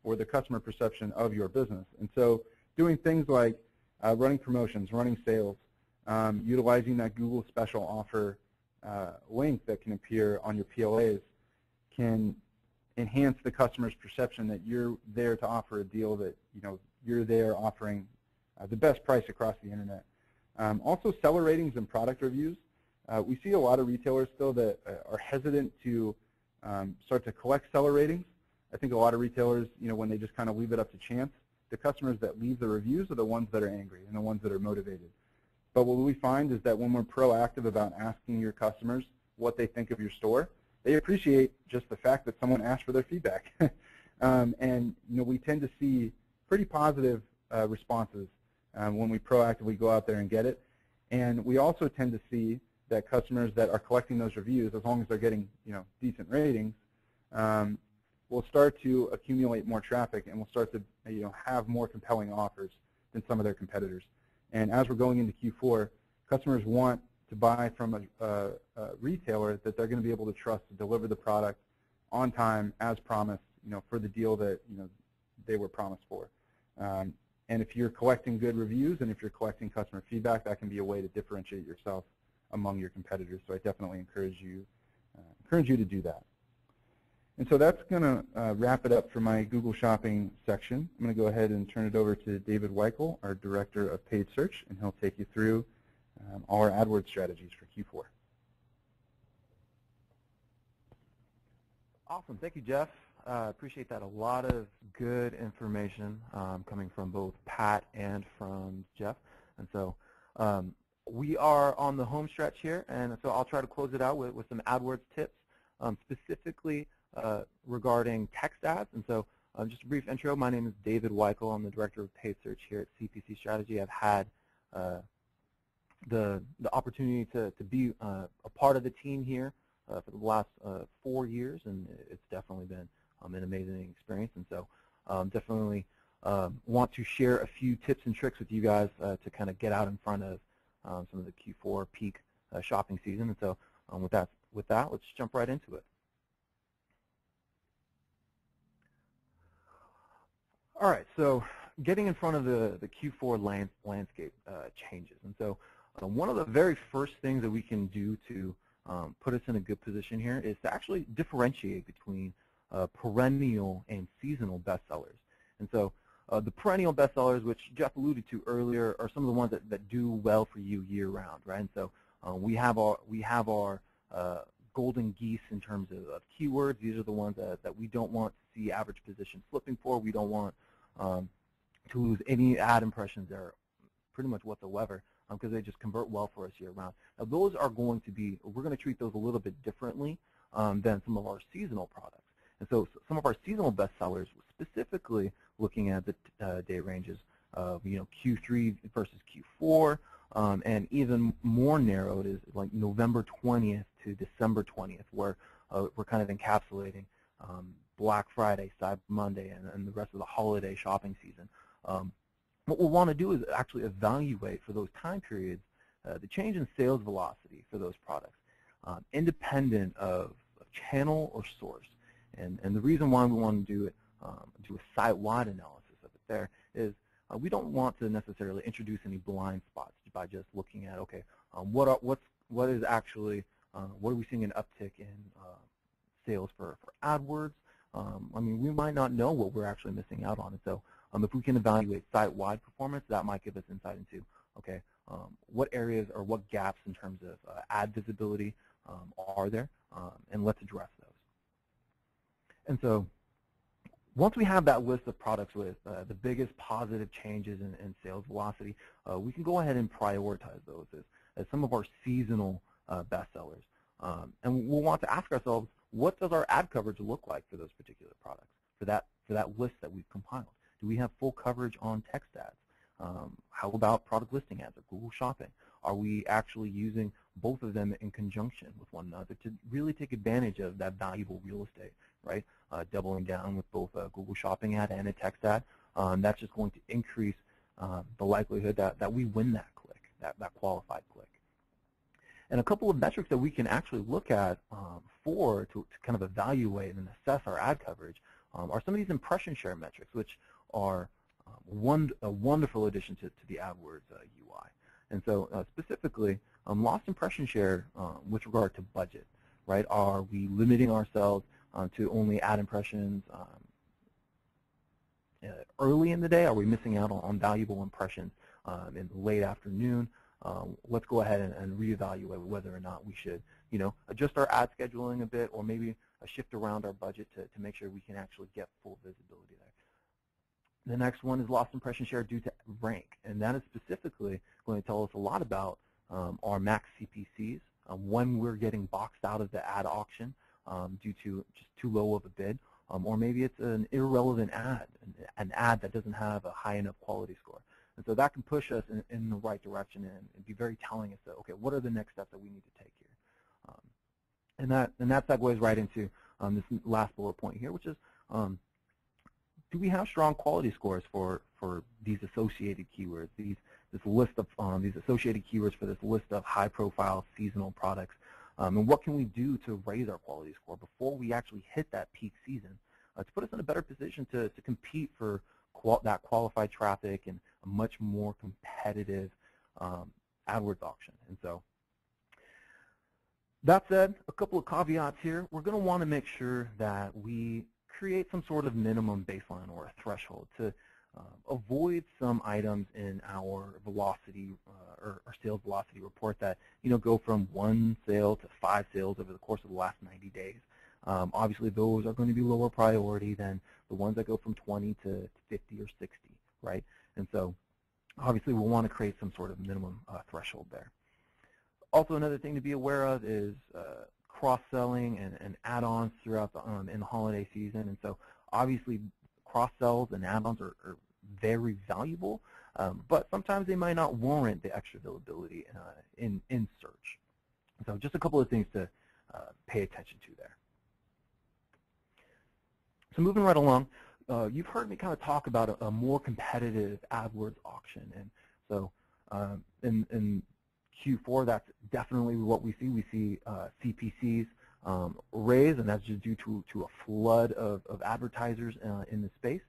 or the customer perception of your business. And so doing things like running promotions, running sales, utilizing that Google special offer link that can appear on your PLAs can enhance the customer's perception that you're there to offer a deal, that you're there offering the best price across the internet. Also, seller ratings and product reviews We see a lot of retailers still that are hesitant to start to collect seller ratings. I think a lot of retailers, when they just kind of leave it up to chance, the customers that leave the reviews are the ones that are angry and the ones that are motivated. But what we find is that when we're proactive about asking your customers what they think of your store, they appreciate just the fact that someone asked for their feedback. And we tend to see pretty positive responses when we proactively go out there and get it. And we also tend to see that customers that are collecting those reviews, as long as they're getting decent ratings, will start to accumulate more traffic and will start to have more compelling offers than some of their competitors. And as we're going into Q4, customers want to buy from a retailer that they're going to be able to trust to deliver the product on time as promised, for the deal that they were promised for. And if you're collecting good reviews and if you're collecting customer feedback, that can be a way to differentiate yourself among your competitors. So I definitely encourage you to do that. And so that's going to wrap it up for my Google Shopping section. I'm going to go ahead and turn it over to David Weichel, our Director of Paid Search, and he'll take you through all our AdWords strategies for Q4. Awesome. Thank you, Jeff. Appreciate that. A lot of good information coming from both Pat and from Jeff. And so we are on the home stretch here, and so I'll try to close it out with some AdWords tips, specifically regarding text ads. And so just a brief intro. My name is David Weichel. I'm the Director of Paid Search here at CPC Strategy. I've had the opportunity to be a part of the team here for the last 4 years, and it's definitely been an amazing experience. And so definitely want to share a few tips and tricks with you guys to kind of get out in front of some of the Q4 peak shopping season. And so with that, let's jump right into it. All right, so getting in front of the Q4 landscape changes. And so one of the very first things that we can do to put us in a good position here is to actually differentiate between perennial and seasonal bestsellers. And so the perennial bestsellers, which Jeff alluded to earlier, are some of the ones that do well for you year-round, right? And so we have our golden geese in terms of keywords. These are the ones that we don't want to see average position flipping for. We don't want to lose any ad impressions there pretty much whatsoever, because they just convert well for us year-round. Now those are going to be, we're going to treat those a little bit differently than some of our seasonal products. And so some of our seasonal bestsellers, specifically looking at the date ranges of Q3 versus Q4, and even more narrowed is like November 20th to December 20th, where we're kind of encapsulating Black Friday, Cyber Monday, and the rest of the holiday shopping season. What we'll want to do is actually evaluate for those time periods the change in sales velocity for those products, independent of channel or source. And the reason why we want to do it, do a site-wide analysis of it there, is we don't want to necessarily introduce any blind spots by just looking at, okay, what are we seeing an uptick in sales for AdWords? I mean, we might not know what we're actually missing out on. And so if we can evaluate site-wide performance, that might give us insight into, okay, what areas or what gaps in terms of ad visibility are there, and let's address those. And so once we have that list of products with the biggest positive changes in sales velocity, we can go ahead and prioritize those as some of our seasonal bestsellers. And we'll want to ask ourselves, what does our ad coverage look like for those particular products, for that list that we've compiled? Do we have full coverage on text ads? How about product listing ads or Google Shopping? Are we actually using both of them in conjunction with one another to really take advantage of that valuable real estate, right? Doubling down with both a Google Shopping ad and a text ad, that's just going to increase the likelihood that we win that click, that qualified click. And a couple of metrics that we can actually look at to kind of evaluate and assess our ad coverage are some of these impression share metrics, which are a wonderful addition to the AdWords UI. And so specifically, lost impression share with regard to budget, right? Are we limiting ourselves to only ad impressions early in the day? Are we missing out on valuable impressions in the late afternoon? let's go ahead and reevaluate whether or not we should, adjust our ad scheduling a bit, or maybe shift around our budget to make sure we can actually get full visibility there. The next one is lost impression share due to rank, and that is specifically going to tell us a lot about our max CPCs, when we're getting boxed out of the ad auction due to just too low of a bid, or maybe it's an irrelevant ad, an ad that doesn't have a high enough quality score. And so that can push us in the right direction and be very telling as to, okay, what are the next steps that we need to take here? And that segues right into this last bullet point here, which is, do we have strong quality scores for these associated keywords, this list of these associated keywords for this list of high-profile seasonal products? And what can we do to raise our quality score before we actually hit that peak season to put us in a better position to compete for that qualified traffic and a much more competitive AdWords auction? And so, that said, a couple of caveats here. We're going to want to make sure that we create some sort of minimum baseline or a threshold to avoid some items in our velocity or sales velocity report that go from 1 sale to 5 sales over the course of the last 90 days. Obviously, those are going to be lower priority than the ones that go from 20 to 50 or 60, right? And so, obviously, we'll want to create some sort of minimum threshold there. Also, another thing to be aware of is cross-selling and add-ons throughout in the holiday season. And so, obviously, cross-sells and add-ons are very valuable, but sometimes they might not warrant the extra availability in search. So, just a couple of things to pay attention to there. So, moving right along, you've heard me kind of talk about a more competitive AdWords auction, and so in Q4, that's definitely what we see. We see CPCs raise, and that's just due to a flood of advertisers in the space.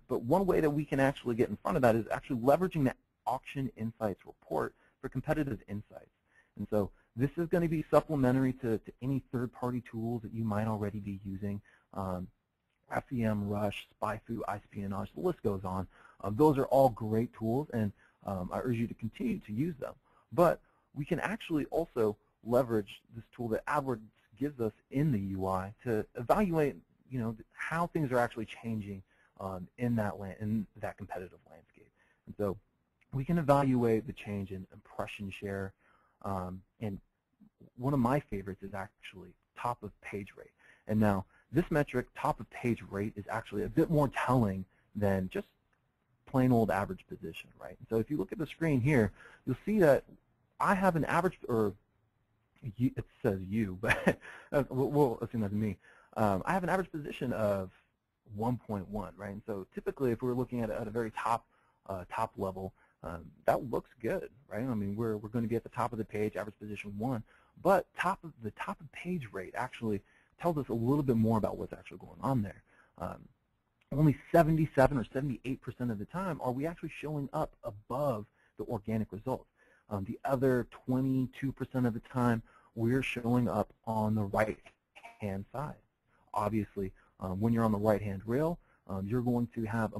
But one way that we can actually get in front of that is actually leveraging the Auction Insights report for competitive insights. And so this is going to be supplementary to any third-party tools that you might already be using. FEM, Rush, SpyFu, iSpionage, the list goes on. Those are all great tools, and I urge you to continue to use them. But we can actually also leverage this tool that AdWords gives us in the UI to evaluate, how things are actually changing in that competitive landscape. And so we can evaluate the change in impression share, and one of my favorites is actually top of page rate. And now this metric, top of page rate, is actually a bit more telling than just plain old average position, right? And so if you look at the screen here, you'll see that I have an average, or it says you, but we'll assume that's me. I have an average position of 1.1, right? And so typically, if we're looking at a very top level, that looks good, right? I mean, we're going to be at the top of the page, average position 1, but the top of page rate actually tells us a little bit more about what's actually going on there. Only 77 or 78% of the time are we actually showing up above the organic results. The other 22% of the time, we're showing up on the right-hand side. Obviously, when you're on the right-hand rail, you're going to have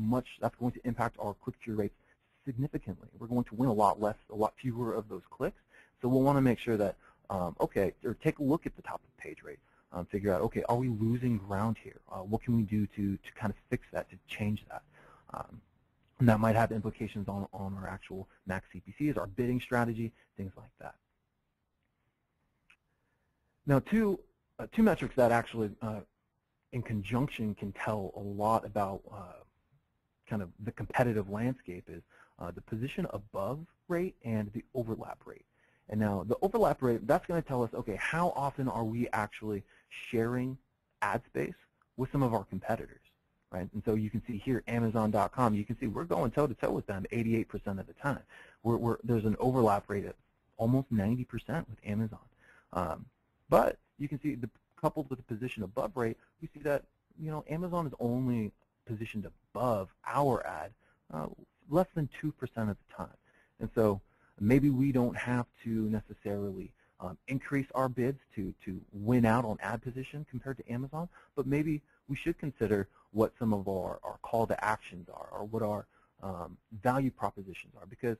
that's going to impact our click-through rates significantly. We're going to win a lot fewer of those clicks. So we'll want to make sure that, okay, or take a look at the top of the page rate. Figure out, okay, are we losing ground here? What can we do to kind of fix that, to change that? And that might have implications on our actual max CPCs, our bidding strategy, things like that. Now, two metrics that actually, in conjunction, can tell a lot about kind of the competitive landscape is the position above rate and the overlap rate. And now the overlap rate, that's going to tell us, okay, how often are we actually sharing ad space with some of our competitors, right? And so you can see here, Amazon.com, you can see we're going toe-to-toe with them 88% of the time. There's an overlap rate of almost 90% with Amazon. But you can see, coupled with the position above rate, we see that, Amazon is only positioned above our ad less than 2% of the time. And so maybe we don't have to necessarily increase our bids to win out on ad position compared to Amazon, but maybe we should consider what some of our call to actions are, or what our value propositions are, because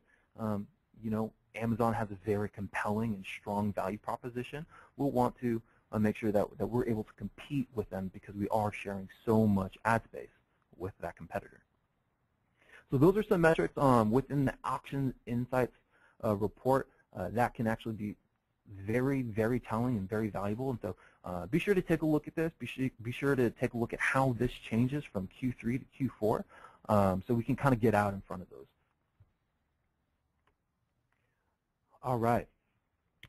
Amazon has a very compelling and strong value proposition, we'll want to make sure that we're able to compete with them because we are sharing so much ad space with that competitor. So those are some metrics within the Auction Insights report that can actually be very, very telling and very valuable. And so be sure to take a look at this. Be sure to take a look at how this changes from Q3 to Q4 so we can kind of get out in front of those. All right.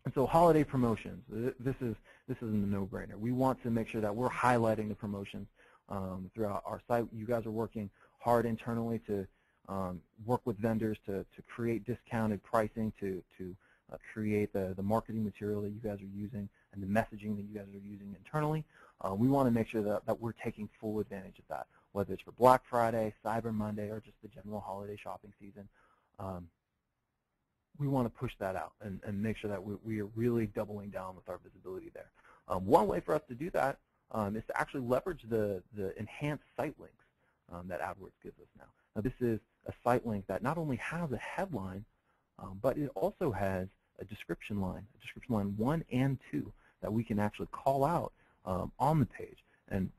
And so holiday promotions, this is a no-brainer. We want to make sure that we're highlighting the promotions throughout our site. You guys are working hard internally to work with vendors to create discounted pricing, to create the marketing material that you guys are using and the messaging that you guys are using internally. We want to make sure that we're taking full advantage of that, whether it's for Black Friday, Cyber Monday, or just the general holiday shopping season. We want to push that out and make sure that we are really doubling down with our visibility there. One way for us to do that is to actually leverage the enhanced site links that AdWords gives us now. Now, this is a site link that not only has a headline, but it also has a description line 1 and 2 that we can actually call out on the page. And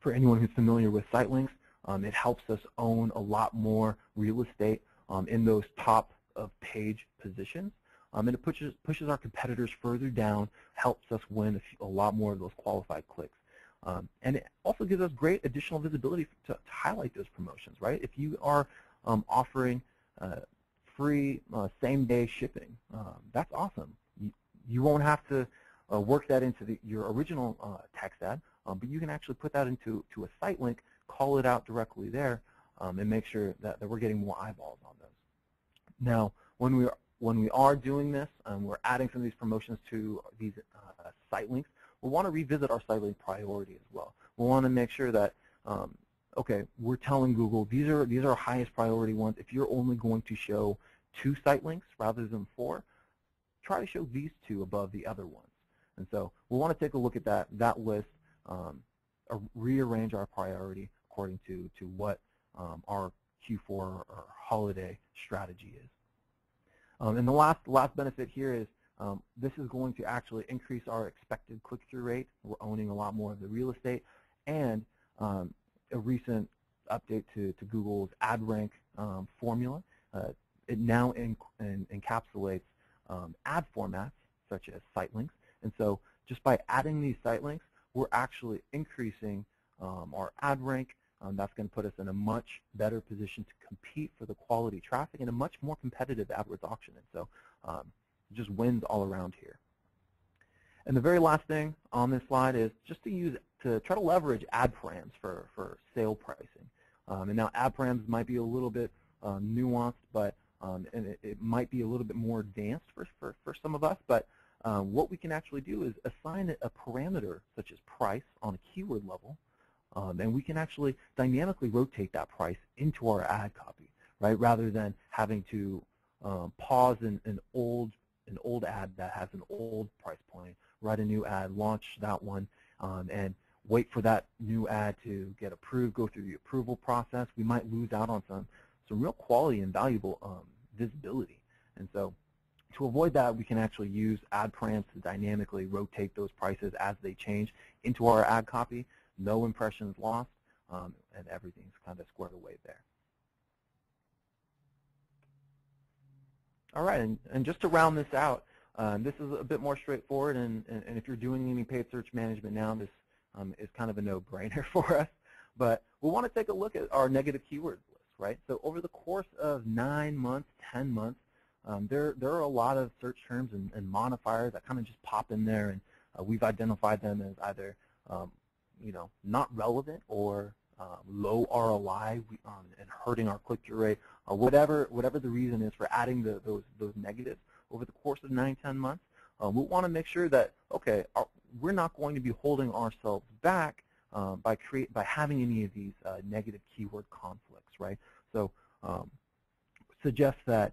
for anyone who's familiar with site links, it helps us own a lot more real estate in those top of page positions, and it pushes our competitors further down, helps us win a lot more of those qualified clicks. And it also gives us great additional visibility to highlight those promotions, right? If you are offering free same-day shipping, that's awesome. You won't have to work that into your original text ad, but you can actually put that into a site link, call it out directly there, and make sure that we're getting more eyeballs on those. Now, when we are doing this, we're adding some of these promotions to these site links, we want to revisit our site link priority as well. We want to make sure that, okay, we're telling Google these are our highest priority ones. If you're only going to show 2 site links rather than 4, try to show these 2 above the other ones. And so we want to take a look at that list, rearrange our priority according to what our Q4 or holiday strategy is. And the last benefit here is this is going to actually increase our expected click-through rate. We're owning a lot more of the real estate, and a recent update to Google's ad rank formula. It now encapsulates ad formats such as site links, and so just by adding these site links, we're actually increasing our ad rank. That's going to put us in a much better position to compete for the quality traffic in a much more competitive AdWords auction. And so just wins all around here. And the very last thing on this slide is just to try to leverage ad params for sale pricing. And now ad params might be a little bit nuanced, but and it might be a little bit more advanced for some of us. But what we can actually do is assign a parameter such as price on a keyword level. And we can actually dynamically rotate that price into our ad copy, right? Rather than having to pause an old ad that has an old price point, write a new ad, launch that one, and wait for that new ad to get approved, go through the approval process. We might lose out on some real quality and valuable visibility. And so to avoid that, we can actually use ad params to dynamically rotate those prices as they change into our ad copy. No impressions lost, and everything's kind of squared away there. All right, and just to round this out, this is a bit more straightforward, and if you're doing any paid search management now, this is kind of a no-brainer for us. But we want to take a look at our negative keywords list, right? So over the course of 9 months, 10 months, there are a lot of search terms and modifiers that kind of just pop in there, and we've identified them as either not relevant or low ROI and hurting our click-through rate, whatever the reason is for adding those negatives over the course of 9-10 months. We want to make sure that, okay, we're not going to be holding ourselves back by having any of these negative keyword conflicts, right? So suggest that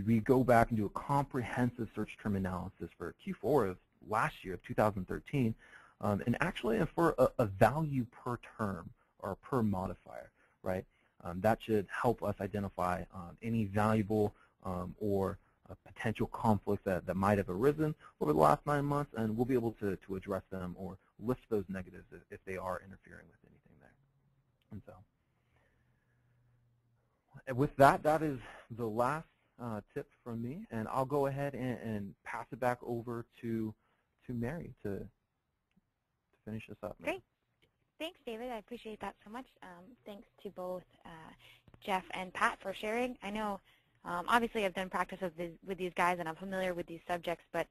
we go back and do a comprehensive search term analysis for Q4 of last year, of 2013, and actually for a value per term or per modifier, right? That should help us identify any valuable or potential conflicts that might have arisen over the last 9 months, and we'll be able to address them or lift those negatives if they are interfering with anything there. And so with that, that is the last tip from me, and I'll go ahead and pass it back over to Mary to finish this up. Great. Thanks, David. I appreciate that so much. Thanks to both Jeff and Pat for sharing. I know, obviously, I've done practice with these guys, and I'm familiar with these subjects, but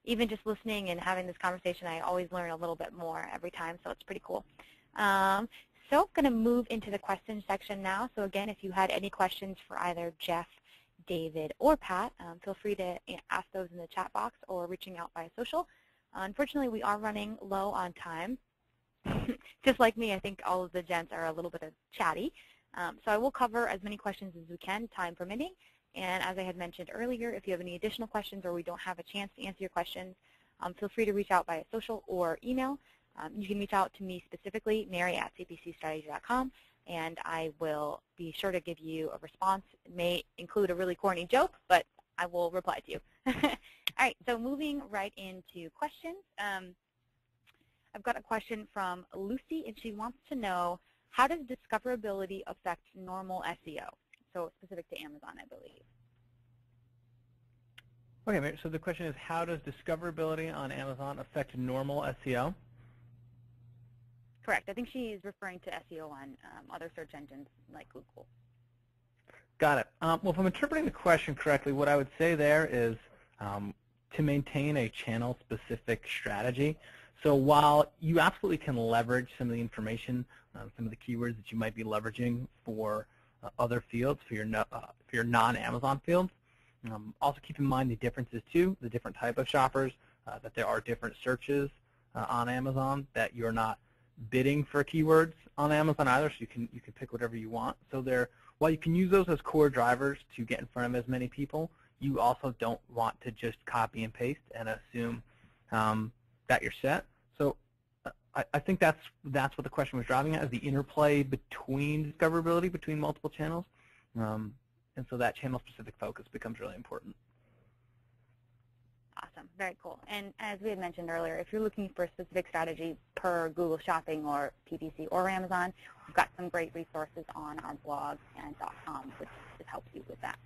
even just listening and having this conversation, I always learn a little bit more every time, so it's pretty cool. So I'm going to move into the questions section now. So again, if you had any questions for either Jeff, David, or Pat, feel free to ask those in the chat box or reaching out by social. Unfortunately, we are running low on time. Just like me, I think all of the gents are a little bit chatty. So I will cover as many questions as we can, time permitting. And as I had mentioned earlier, if you have any additional questions or we don't have a chance to answer your questions, feel free to reach out via social or email. You can reach out to me specifically, Mary@cpcstrategy.com, and I will be sure to give you a response. It may include a really corny joke, but I will reply to you. All right, so moving right into questions. I've got a question from Lucy, and she wants to know, how does discoverability affect normal SEO? So specific to Amazon, I believe. Okay, so the question is, how does discoverability on Amazon affect normal SEO? Correct. I think she is referring to SEO on other search engines like Google. Got it. Well, if I'm interpreting the question correctly, what I would say there is to maintain a channel-specific strategy. So while you absolutely can leverage some of the information, some of the keywords that you might be leveraging for other fields, for your non-Amazon fields, also keep in mind the differences too, the different type of shoppers, that there are different searches on Amazon, that you're not bidding for keywords on Amazon either, so you can pick whatever you want. So while you can use those as core drivers to get in front of as many people, you also don't want to just copy and paste and assume that you're set. So I think that's what the question was driving at, is the interplay between discoverability between multiple channels. And so that channel-specific focus becomes really important. Awesome. Very cool. And as we had mentioned earlier, if you're looking for a specific strategy per Google Shopping or PPC or Amazon, we've got some great resources on our blog and .com, which helps you with that.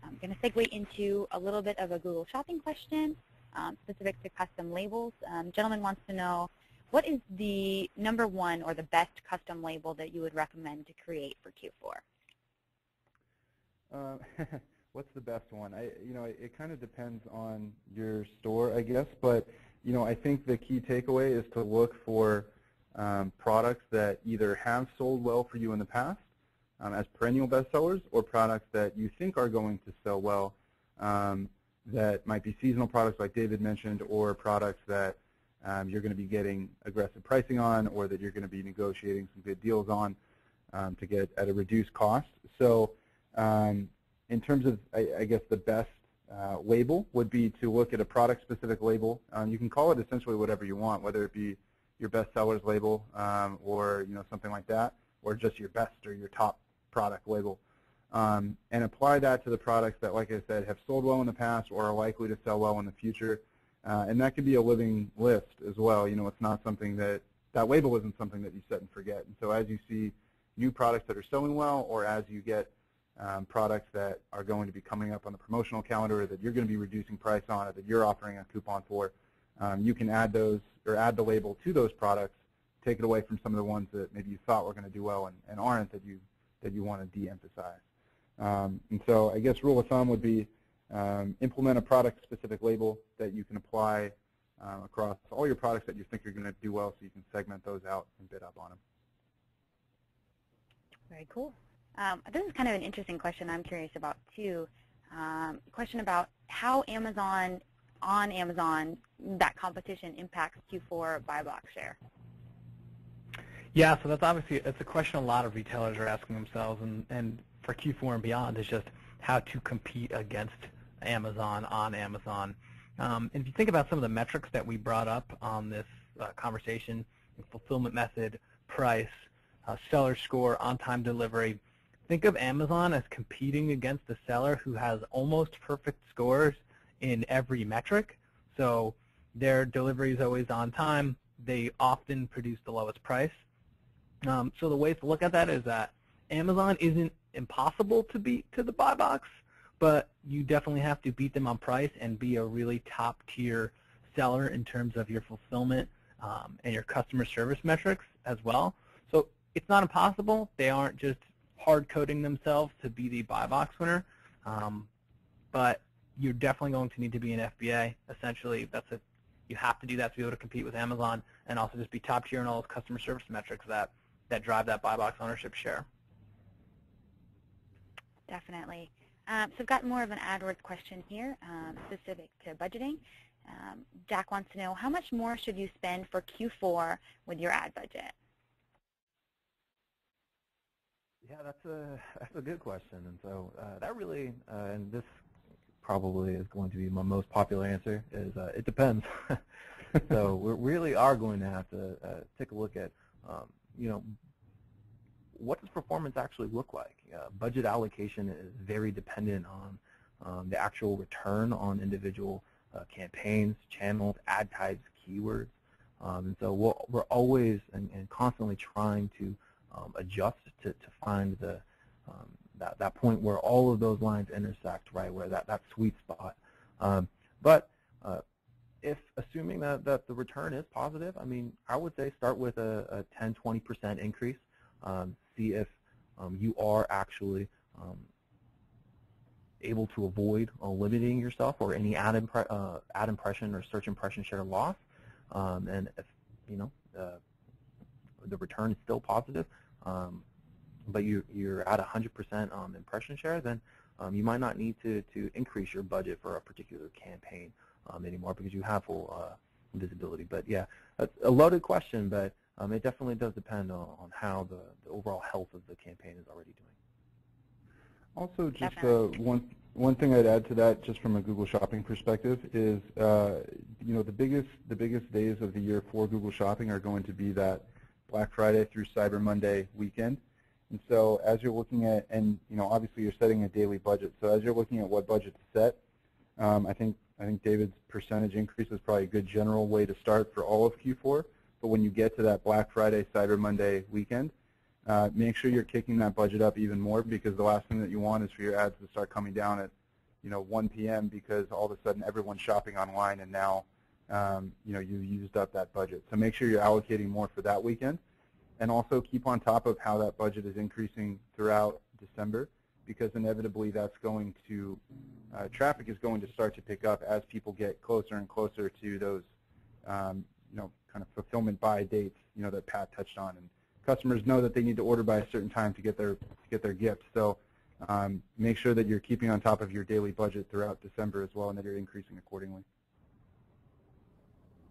I'm going to segue into a little bit of a Google Shopping question specific to custom labels. Gentleman wants to know, what is the #1 or the best custom label that you would recommend to create for Q4? What's the best one? It kind of depends on your store, I guess. But I think the key takeaway is to look for products that either have sold well for you in the past as perennial bestsellers, or products that you think are going to sell well that might be seasonal products like David mentioned, or products that you're going to be getting aggressive pricing on, or that you're going to be negotiating some good deals on to get at a reduced cost. So in terms of, I guess, the best label would be to look at a product-specific label. You can call it essentially whatever you want, whether it be your best sellers label or something like that, or just your best or your top product label. And apply that to the products that, like I said, have sold well in the past or are likely to sell well in the future. And that could be a living list as well. It's not something that label isn't something that you set and forget. And so as you see new products that are selling well, or as you get products that are going to be coming up on the promotional calendar, that you're going to be reducing price on, or that you're offering a coupon for, you can add those, or add the label to those products, take it away from some of the ones that maybe you thought were going to do well and aren't, that you want to de-emphasize. And so I guess rule of thumb would be implement a product-specific label that you can apply across all your products that you think are going to do well, so you can segment those out and bid up on them. Very cool. This is kind of an interesting question I'm curious about too. Question about how Amazon, that competition impacts Q4 buy box share. Yeah, so it's a question a lot of retailers are asking themselves, and for Q4 and beyond, is just how to compete against Amazon on Amazon. And if you think about some of the metrics that we brought up on this conversation, fulfillment method, price, seller score, on-time delivery, think of Amazon as competing against the seller who has almost perfect scores in every metric. So their delivery is always on time. They often produce the lowest price. So the ways to look at that is that Amazon isn't impossible to beat to the buy box, but you definitely have to beat them on price and be a really top-tier seller in terms of your fulfillment and your customer service metrics as well. So it's not impossible. They aren't just hard-coding themselves to be the buy box winner, but you're definitely going to need to be an FBA. Essentially, you have to do that to be able to compete with Amazon, and also just be top tier in all those customer service metrics that drive that buy box ownership share. Definitely. So I've got more of an AdWords question here, specific to budgeting. Jack wants to know, how much more should you spend for Q4 with your ad budget? Yeah, that's a good question, and so that really, and this probably is going to be my most popular answer, is it depends. So we really are going to have to take a look at, what does performance actually look like? Budget allocation is very dependent on the actual return on individual campaigns, channels, ad types, keywords, and so we're always and constantly trying to adjust to find that point where all of those lines intersect, right, where that sweet spot. But if assuming that the return is positive, I mean, I would say start with a 10-20% increase. See if you are actually able to avoid limiting yourself or any ad impression or search impression share loss. And if the return is still positive, but you're at 100% impression share, then you might not need to increase your budget for a particular campaign anymore because you have full visibility. But yeah, that's a loaded question, but it definitely does depend on how the overall health of the campaign is already doing. Also, just one thing I'd add to that, just from a Google Shopping perspective, is the biggest days of the year for Google Shopping are going to be that Black Friday through Cyber Monday weekend. And so as you're looking at, and obviously you're setting a daily budget. So as you're looking at what budget to set, I think David's percentage increase is probably a good general way to start for all of Q4. But when you get to that Black Friday, Cyber Monday weekend, make sure you're kicking that budget up even more, because the last thing that you want is for your ads to start coming down at 1 p.m. because all of a sudden everyone's shopping online and now you used up that budget. So make sure you're allocating more for that weekend, and also keep on top of how that budget is increasing throughout December, because inevitably that's going to traffic is going to start to pick up as people get closer and closer to those kind of fulfillment buy dates that Pat touched on, and customers know that they need to order by a certain time to get their gift. So make sure that you're keeping on top of your daily budget throughout December as well, and that you're increasing accordingly.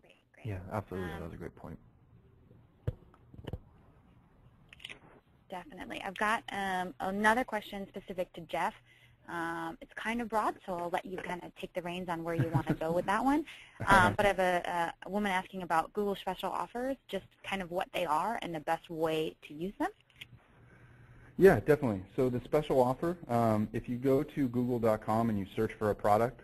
Great. Yeah, absolutely. That was a great point. Definitely. I've got another question specific to Jeff. It's kind of broad, so I'll let you kind of take the reins on where you want to go with that one. But I have a woman asking about Google special offers, just kind of what they are and the best way to use them. Yeah, definitely. So the special offer, if you go to google.com and you search for a product,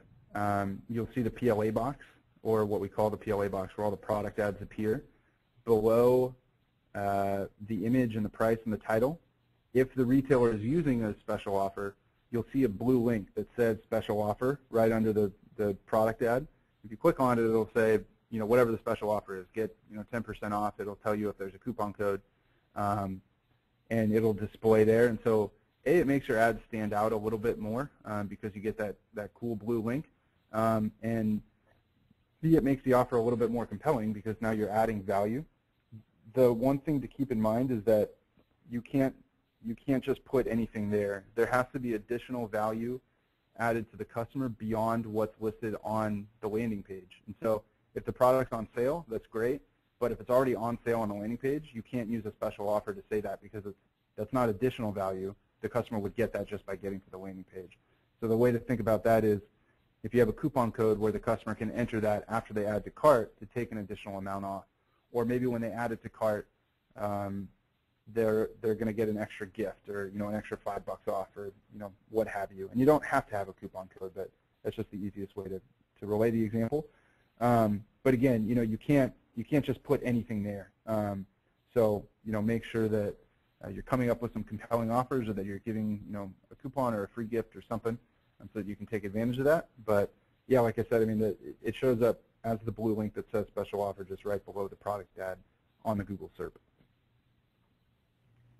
you'll see the PLA box, or what we call the PLA box, where all the product ads appear. Below the image and the price and the title, if the retailer is using a special offer, you'll see a blue link that says special offer right under the product ad. If you click on it, it'll say, whatever the special offer is, get 10% off. It'll tell you if there's a coupon code, and it'll display there. And so A, it makes your ads stand out a little bit more because you get that cool blue link, and B, it makes the offer a little bit more compelling because now you're adding value. The one thing to keep in mind is that you can't just put anything there. There has to be additional value added to the customer beyond what's listed on the landing page. And so if the product's on sale, that's great, but if it's already on sale on the landing page, you can't use a special offer to say that, because that's not additional value. The customer would get that just by getting to the landing page. So the way to think about that is, if you have a coupon code where the customer can enter that after they add to cart to take an additional amount off, or maybe when they add it to cart, they're going to get an extra gift or an extra $5 off or what have you. And you don't have to have a coupon code, but that's just the easiest way to relay the example. But again, you can't just put anything there. So make sure that you're coming up with some compelling offers, or that you're giving a coupon or a free gift or something, so that you can take advantage of that. But yeah, like I said, I mean, it shows up as the blue link that says special offer just right below the product ad on the Google SERP.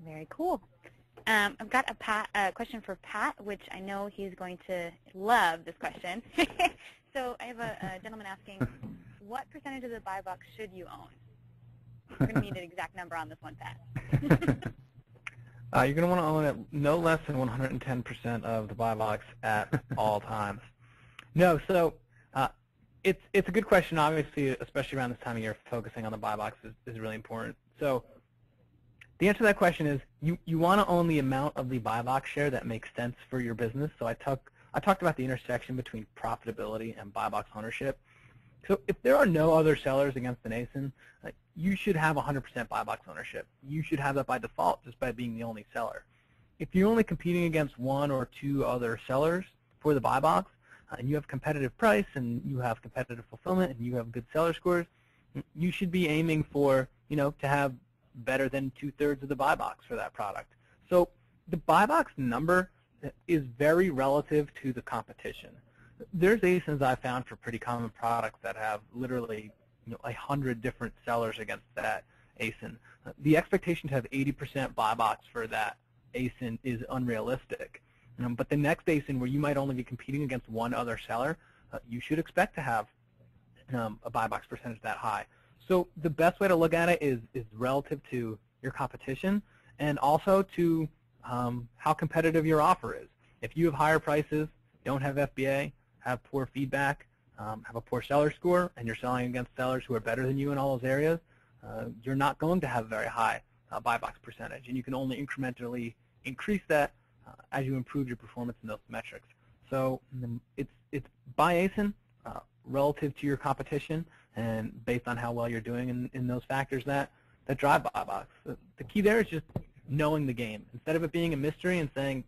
Very cool. I've got a question for Pat, which I know he's going to love this question. So I have a gentleman asking, what percentage of the buy box should you own? We're going to need an exact number on this one, Pat. You're going to want to own it no less than 110% of the buy box at all times. No, so it's a good question. Obviously, especially around this time of year, focusing on the buy box is really important. So the answer to that question is you want to own the amount of the buy box share that makes sense for your business. So I talked about the intersection between profitability and buy box ownership. So if there are no other sellers against an ASIN, you should have 100% buy box ownership. You should have that by default just by being the only seller. If you're only competing against one or two other sellers for the buy box, and you have competitive price and you have competitive fulfillment and you have good seller scores, you should be aiming for to have better than 2/3 of the buy box for that product. So the buy box number is very relative to the competition. There's ASINs I found for pretty common products that have literally 100 different sellers against that ASIN. The expectation to have 80% buy box for that ASIN is unrealistic. But the next ASIN where you might only be competing against one other seller, you should expect to have a buy box percentage that high. So the best way to look at it is relative to your competition and also to how competitive your offer is. If you have higher prices, don't have FBA, have poor feedback, have a poor seller score, and you're selling against sellers who are better than you in all those areas, you're not going to have very high buy box percentage. And you can only incrementally increase that as you improve your performance in those metrics. So it's by ASIN relative to your competition and based on how well you're doing in those factors that drive buy box. The key there is just knowing the game. Instead of it being a mystery and saying,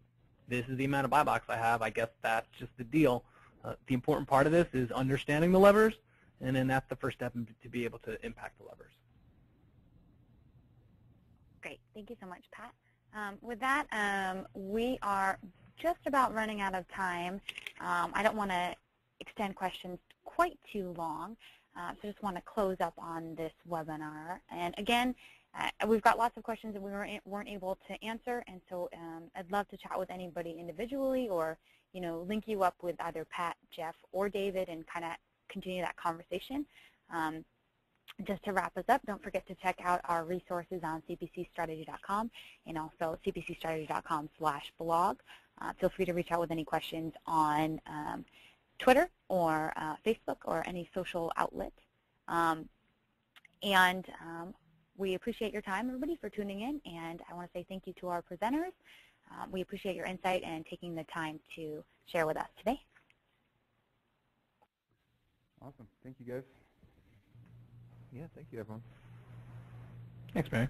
this is the amount of buy box I have, I guess that's just the deal. The important part of this is understanding the levers, and then that's the first step to be able to impact the levers. Great. Thank you so much, Pat. With that, we are just about running out of time. I don't want to extend questions quite too long, so I just want to close up on this webinar. And again, we've got lots of questions that we weren't able to answer, and so I'd love to chat with anybody individually or link you up with either Pat, Jeff, or David and kind of continue that conversation. Just to wrap us up, don't forget to check out our resources on cpcstrategy.com and also cpcstrategy.com/blog. Feel free to reach out with any questions on Twitter or Facebook or any social outlet. We appreciate your time, everybody, for tuning in, and I want to say thank you to our presenters. We appreciate your insight and taking the time to share with us today. Awesome. Thank you, guys. Yeah, thank you, everyone. Thanks, Mary.